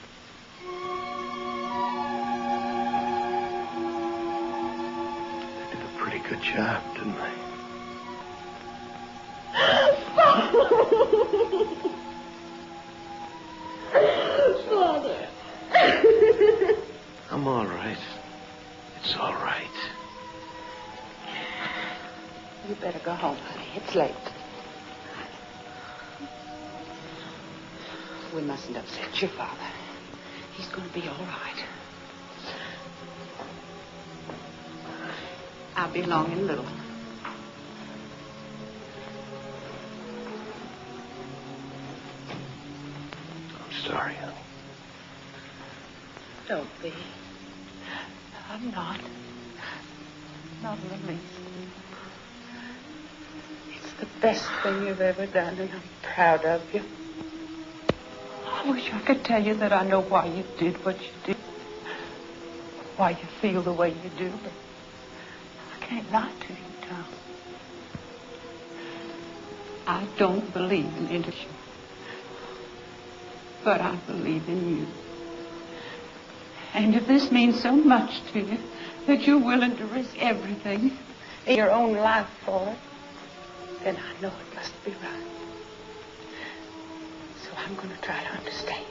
Pretty good job, didn't I? Father. I'm all right. It's all right. You better go home, honey. It's late. We mustn't upset your father. He's going to be all right. I'll be along in a little. I'm sorry, honey. Don't be. I'm not. Not in the least. It's the best thing you've ever done, and I'm proud of you. I wish I could tell you that I know why you did what you did. Why you feel the way you do, but I can't lie to you, Tom. I don't believe in industry, but I believe in you. And if this means so much to you that you're willing to risk everything in your own life for it, then I know it must be right. So I'm going to try to understand.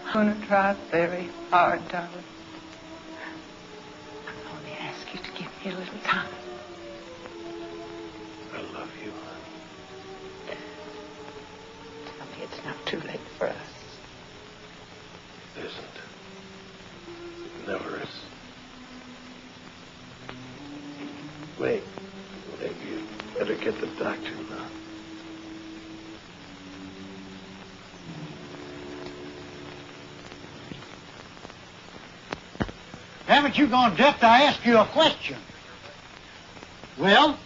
I'm going to try very hard, darling. I only ask you to give me a little time. I love you, honey. Tell me it's not too late for us. It isn't. It never is. Wait. Maybe you better get the doctor now. Haven't you gone deaf to ask you a question? Well?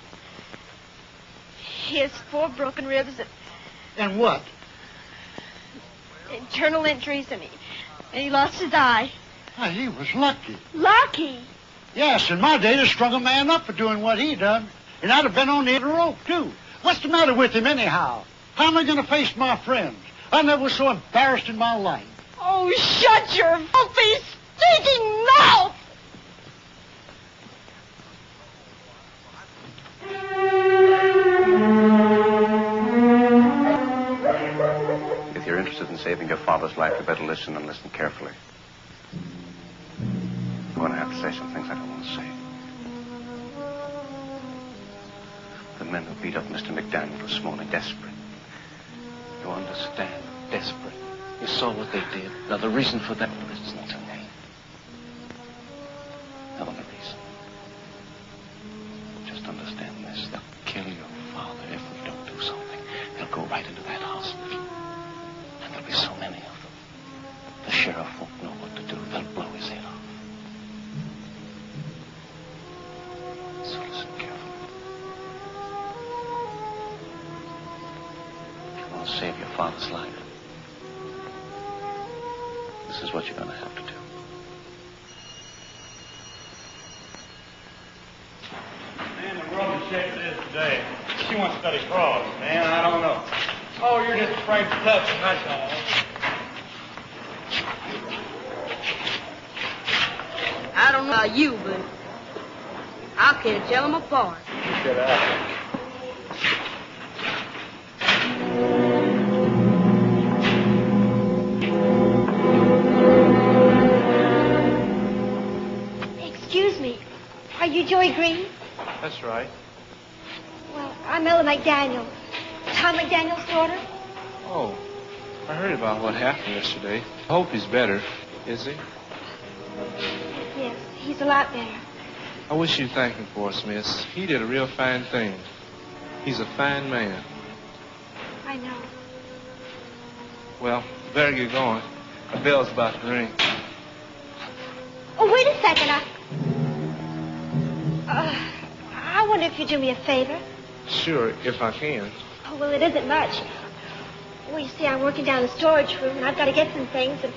He has 4 broken ribs And what? and internal injuries, and he lost his eye. Well, he was lucky. Lucky? Yes, in my day, they strung a man up for doing what he done. And I'd have been on the end of the rope, too. What's the matter with him, anyhow? How am I going to face my friends? I never was so embarrassed in my life. Oh, shut your filthy, stinking mouth! If you're interested in saving your father's life, you better listen and listen carefully. I'm going to have to say some things I don't want to say. The men who beat up Mr. McDaniel this morning, desperate. You understand? Desperate. You saw what they did. Now, the reason for that, listen to me. No other reason. Just understand this. They'll kill your father if we don't do something. They'll go right into that hospital. And there'll be so many of them. The sheriff won't know what to do. They'll blow his head off. So listen carefully. If you want to save your father's life, this is what you're going to have to do. Man, the world is shaped it is today. She wants to study frogs. Man, I don't know. Oh, you're just afraid to touch them, that's all. I don't know about you, but I can't tell them apart. Shut up. Excuse me. Are you Joey Green? That's right. Well, I'm Ella McDaniel. Tom McDaniel's daughter? Oh, I heard about what happened yesterday. I hope he's better. Is he? Yes, he's a lot better. I wish you'd thank him for us, miss. He did a real fine thing. He's a fine man. I know. Well, better get going. A bell's about to ring. Oh, wait a second. I wonder if you'd do me a favor. Sure, if I can. Oh, well, it isn't much. Well, you see, I'm working down the storage room, and I've got to get some things, and,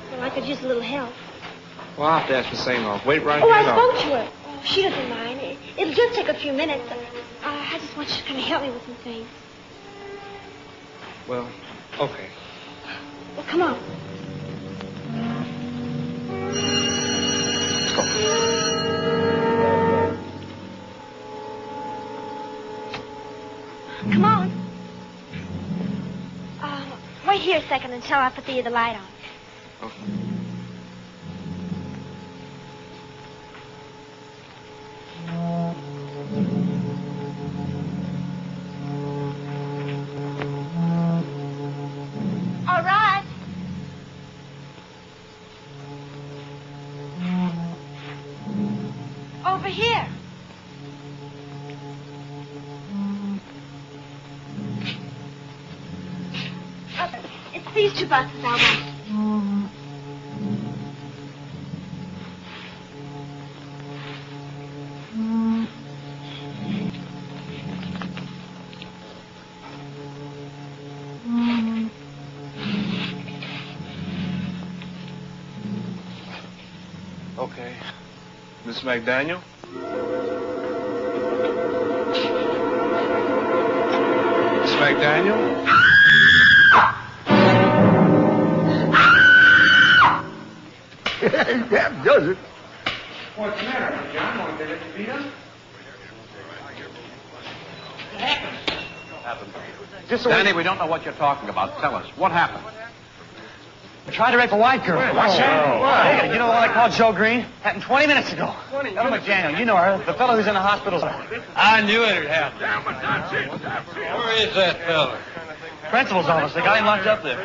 well, I could use a little help. Well, I'll have to ask the same off. Wait right Oh, here. I spoke to her. Oh, she doesn't mind. It'll just take a few minutes. I just want you to kind of help me with some things. Well, okay. Well, come on. Come on. Wait here a second until I put the light on. Okay. All right. Over here. It's these two buses I want. Okay. Miss McDaniel? Miss McDaniel? That does it. What's the matter, John? Want to let you beat up? Happened. Danny, we don't know what you're talking about. Tell us. What happened? Tried to rape a white girl. What's that? Hey, you know the one I called Joe Green? Happened 20 minutes ago. Ella McDaniel, you know her. The fellow who's in the hospital. I knew it had happened. Where is that fella? Principal's office. They got him locked up there.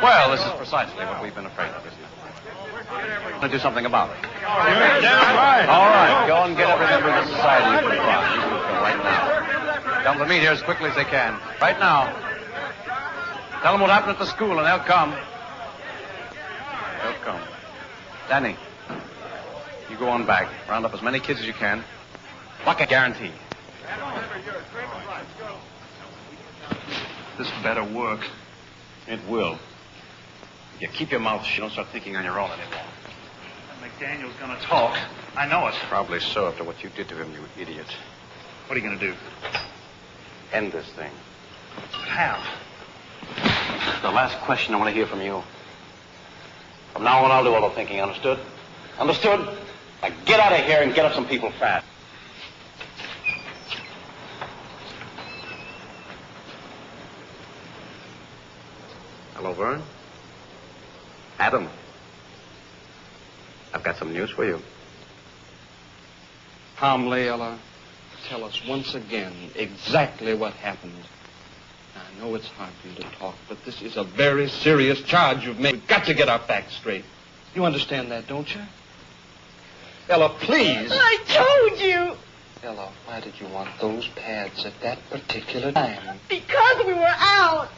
Well, this is precisely what we've been afraid of, isn't it? Let's do something about it. All right. Go and get every member of the society you can find. You can go right now. Tell them to meet here as quickly as they can. Right now. Tell them what happened at the school, and they'll come. They'll come. Danny, you go on back. Round up as many kids as you can. Bucket guarantee. This better work. It will. You keep your mouth shut. You don't start thinking on your own anymore. McDaniel's gonna talk. I know it. Probably so after what you did to him, you idiot. What are you gonna do? End this thing. How? The last question I want to hear from you. From now on, I'll do all the thinking, understood? Understood? Now get out of here and get up some people fast. Hello, Vern. Adam. I've got some news for you. Calmly, Ella, tell us once again exactly what happened. I know it's hard for you to talk, but this is a very serious charge you've made. We've got to get our facts straight. You understand that, don't you? Ella, please. I told you. Ella, why did you want those pads at that particular time? Because we were out.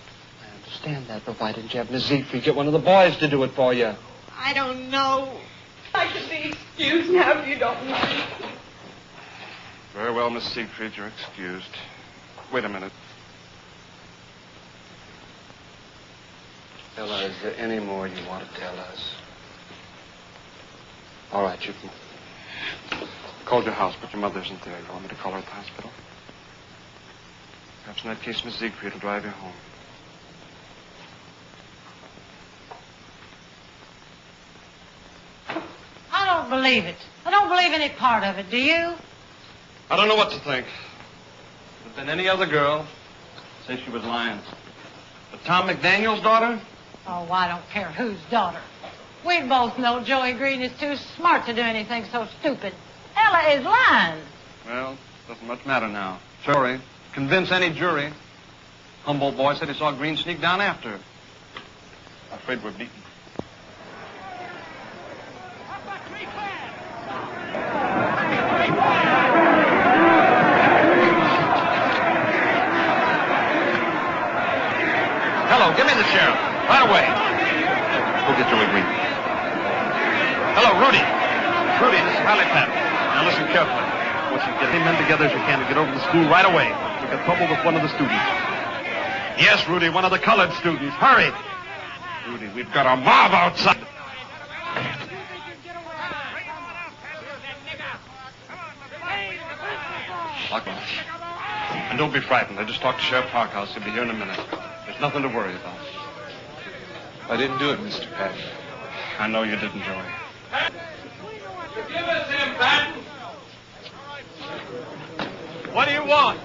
I understand that, but why didn't you have Miss Siegfried get one of the boys to do it for you? I don't know. I can be excused now if you don't mind. Very well, Miss Siegfried, you're excused. Wait a minute. Ella, is there any more you want to tell us? All right, you can. Called your house, but your mother isn't there. You want me to call her at the hospital? Perhaps in that case, Miss Siegfried will drive you home. I don't believe it. I don't believe any part of it, do you? I don't know what to think. If it had been any other girl, I'd say she was lying. But Tom McDaniel's daughter? Oh, I don't care whose daughter. We both know Joey Green is too smart to do anything so stupid. Ella is lying. Well, doesn't much matter now. Sorry. Convince any jury. Humboldt boy said he saw Green sneak down after her. I'm afraid we're beaten. Hello, give me the sheriff. Right away. Go get Joey Green. Hello, Rudy. Rudy, this is Riley Pat. Now listen carefully. I want you to get any men together as you can to get over to the school right away. We've got trouble with one of the students. Yes, Rudy, one of the colored students. Hurry. Rudy, we've got a mob outside. Lock on. And don't be frightened. I just talked to Sheriff Parkhouse. He'll be here in a minute. There's nothing to worry about. I didn't do it, Mr. Patton. I know you didn't, Joey. Give us him, Patton. What do you want?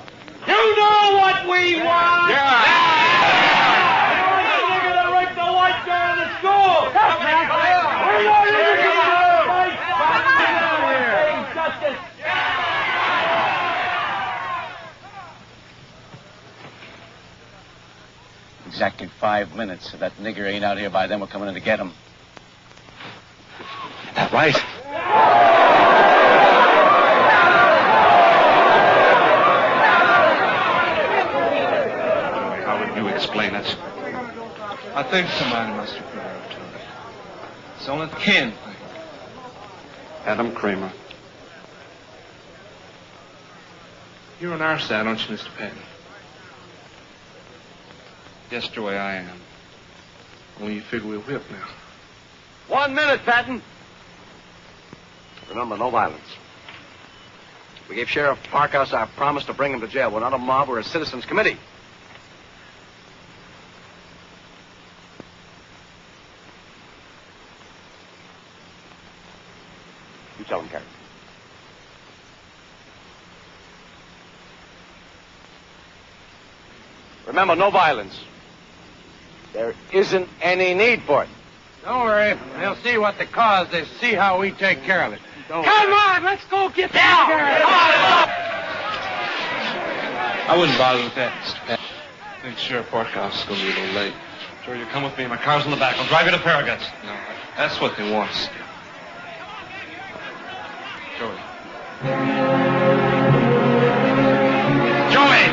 You know what we want! Yeah! We're going to rape the white girl in the school! Yes, man! We're not going to fight! Justice! Exactly 5 minutes. If that nigger ain't out here by then, we're coming in to get him. That right? How would you explain it? I think somebody must have put her up to it. It's the only thing. Adam Kramer. You're on our side, aren't you, Mr. Patton? Yes, Joey, I am. Only you figure we'll whip now. 1 minute, Patton. Remember, no violence. We gave Sheriff Parkhouse our promise to bring him to jail. We're not a mob, we're a citizens' committee. You tell him, Carrie. Remember, no violence. There isn't any need for it. Don't worry. They'll see what the cause is, see how we take care of it. Come on, let's go get down. I wouldn't bother with that, Mr. Patton. I think Sheriff Parkhouse is going to be a little late. Joey, you come with me. My car's in the back. I'll drive you to Farragut's. No, that's what they want us to do. Joey. Joey!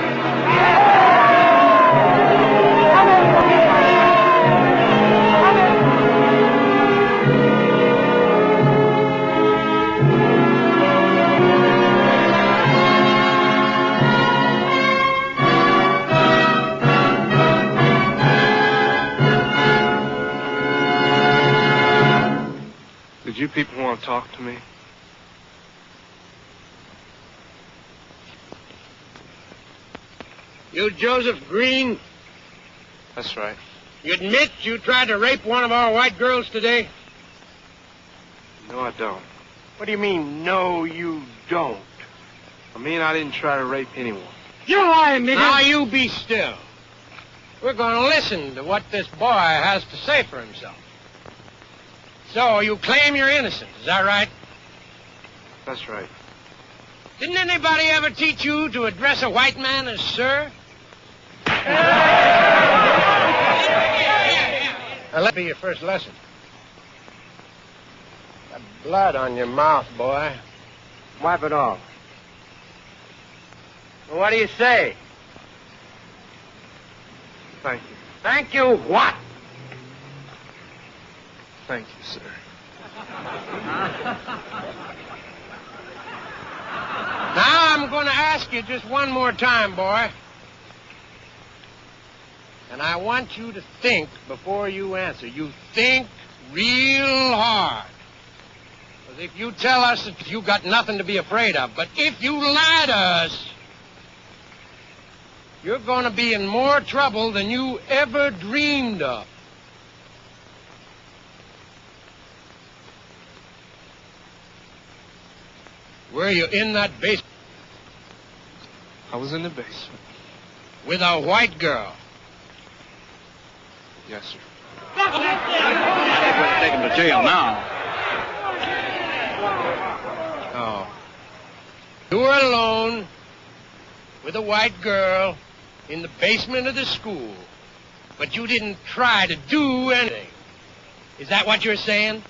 Did you people want to talk to me? You, Joseph Green, That's right. you admit you tried to rape one of our white girls today? No, I don't. What do you mean, no, you don't? I mean, I didn't try to rape anyone. You're lying, nigga. Now, you be still. We're going to listen to what this boy has to say for himself. So, you claim you're innocent, is that right? That's right. Didn't anybody ever teach you to address a white man as sir? Now, let me be your first lesson. Got blood on your mouth, boy. Wipe it off. Well, what do you say? Thank you. Thank you what? Thank you, sir. Now I'm going to ask you just one more time, boy. And I want you to think before you answer. You think real hard. Because if you tell us that you got nothing to be afraid of, but if you lie to us, you're going to be in more trouble than you ever dreamed of. Were you in that basement? I was in the basement. With a white girl? Yes, sir. We'll take him to jail now. Oh. You were alone with a white girl in the basement of the school. But you didn't try to do anything. Is that what you're saying?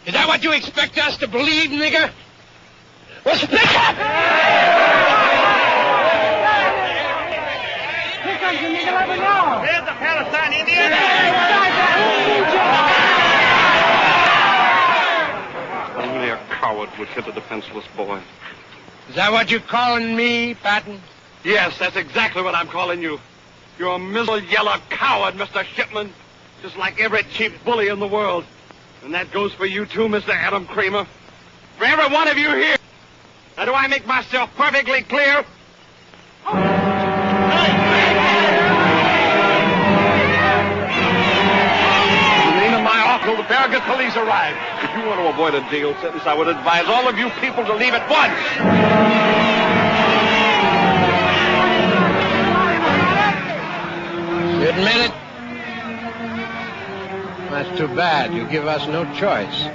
Is that what you expect us to believe, nigger? Well, speak up! Here comes the nigger lover now. There's the Palestine Indian. Only a coward would hit a defenseless boy. Is that what you're calling me, Patton? Yes, that's exactly what I'm calling you. You're a miserable yellow coward, Mr. Shipman. Just like every cheap bully in the world. And that goes for you too, Mr. Adam Kramer. For every one of you here. Now, do I make myself perfectly clear? Till the Farragut police arrive. If you want to avoid a jail sentence, I would advise all of you people to leave at once. You admit it? That's too bad. You give us no choice.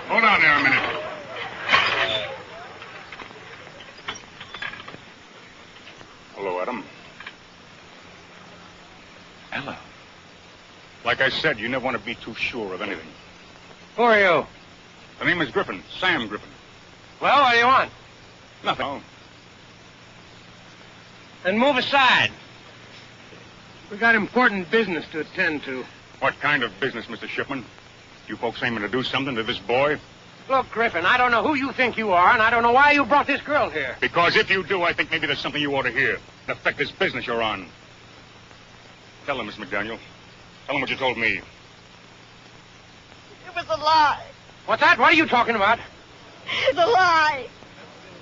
Hold on there a minute. Hello, Adam. Ella. Like I said, you never want to be too sure of anything. Who are you? The name is Griffin, Sam Griffin. Well, what do you want? Nothing. Oh. Then move aside. We got important business to attend to. What kind of business, Mr. Shipman? You folks aiming to do something to this boy? Look, Griffin, I don't know who you think you are, and I don't know why you brought this girl here. Because if you do, I think maybe there's something you ought to hear. In affect this business you're on. Tell him, Miss McDaniel. Tell him what you told me. It was a lie. What's that? What are you talking about? It's a lie.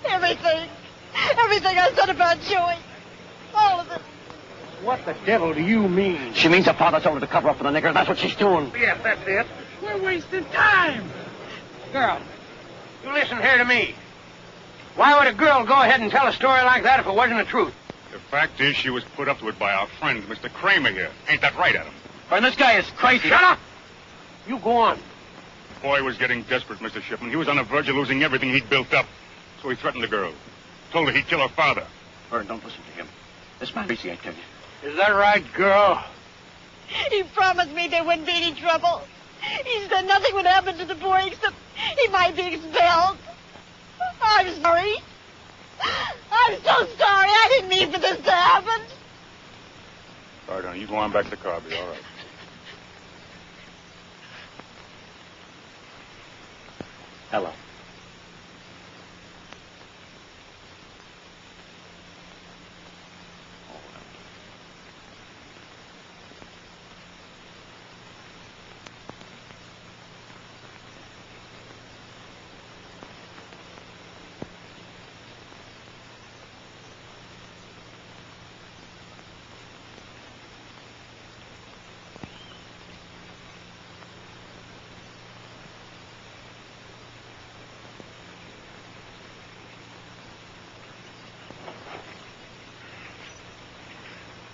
Everything. Everything I said about Joey. All of it. What the devil do you mean? She means her father told her to cover up for the nigger. That's what she's doing. Yes, that's it. We're wasting time. Girl, you listen here to me. Why would a girl go ahead and tell a story like that if it wasn't the truth? The fact is she was put up to it by our friend, Mr. Kramer here. Ain't that right, Adam? And this guy is crazy. Shut up! You go on. The boy was getting desperate, Mr. Shipman. He was on the verge of losing everything he'd built up. So he threatened the girl. Told her he'd kill her father. Vern, don't listen to him. This man crazy, I tell you. Is that right, girl? He promised me there wouldn't be any trouble. He said nothing would happen to the boy except he might be expelled. I'm sorry. I'm so sorry. I didn't mean for this to happen. All right, honey, you go on back to the car. Be all right. Ella.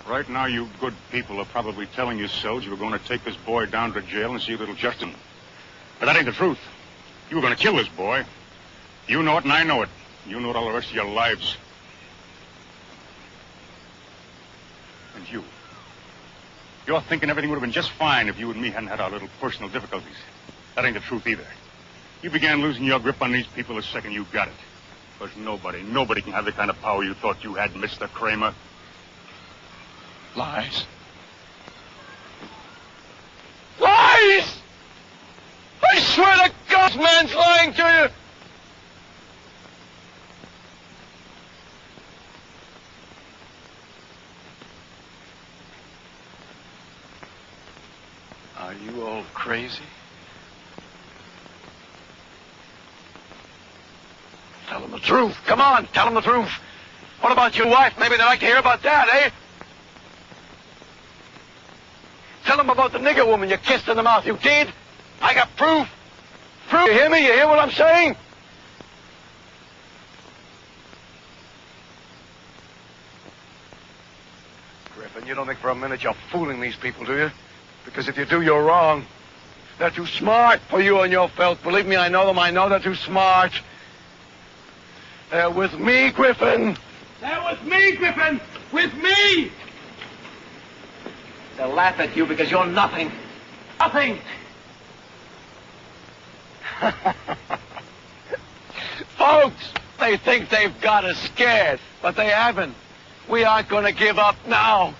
Right now, you good people are probably telling yourselves you were going to take this boy down to jail and see a little justice. But that ain't the truth. You were going to kill this boy. You know it and I know it. You know it all the rest of your lives. And you. You're thinking everything would have been just fine if you and me hadn't had our little personal difficulties. That ain't the truth either. You began losing your grip on these people the second you got it. Because nobody can have the kind of power you thought you had, Mr. Kramer. Lies. Lies! I swear to God, this man's lying to you! Are you all crazy? Tell them the truth. Come on, tell them the truth. What about your wife? Maybe they'd like to hear about that, eh? Tell them about the nigger woman you kissed in the mouth. You did? I got proof. Proof. You hear me? You hear what I'm saying? Griffin, you don't think for a minute you're fooling these people, do you? Because if you do, you're wrong. They're too smart for you and your filth. Believe me, I know them. I know they're too smart. They're with me, Griffin. They're with me, Griffin. With me. They'll laugh at you because you're nothing. Nothing. Folks, they think they've got us scared, but they haven't. We aren't going to give up now.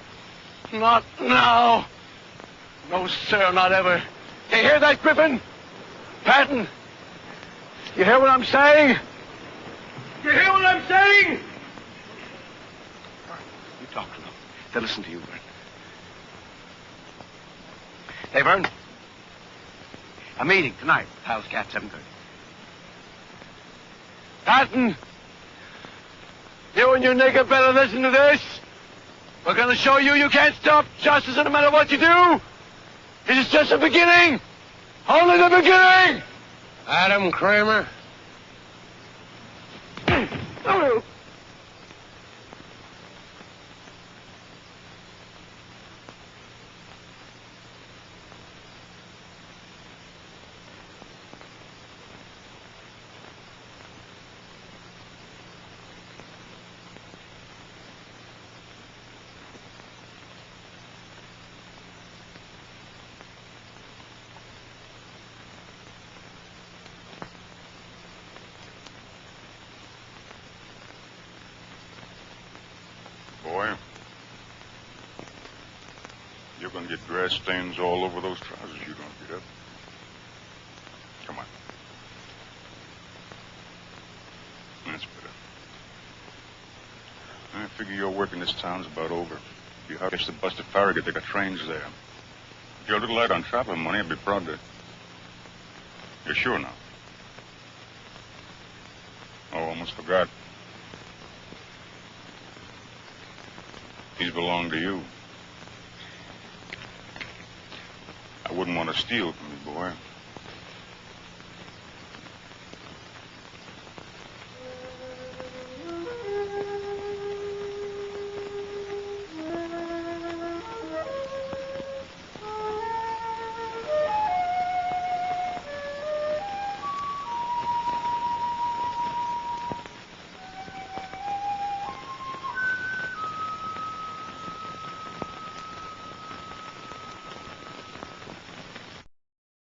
Not now. No, sir, not ever. You hear that, Griffin? Patton? You hear what I'm saying? You hear what I'm saying? You talk to them. They'll listen to you, Vern. Hey, Vern. A meeting tonight. Hal's Cat, 7:30. Patton! You and your nigger better listen to this. We're going to show you you can't stop justice no matter what you do. This is just the beginning. Only the beginning. Adam Kramer. Boy, you're going to get grass stains all over those trousers you don't get up. Come on. That's better. I figure your work in this town's about over. You have to catch the bus to Farragut. They got trains there. If you're a little light on traveling money, I'd be proud to. You're sure now? Oh, almost forgot. These belong to you. I wouldn't want to steal from you, boy.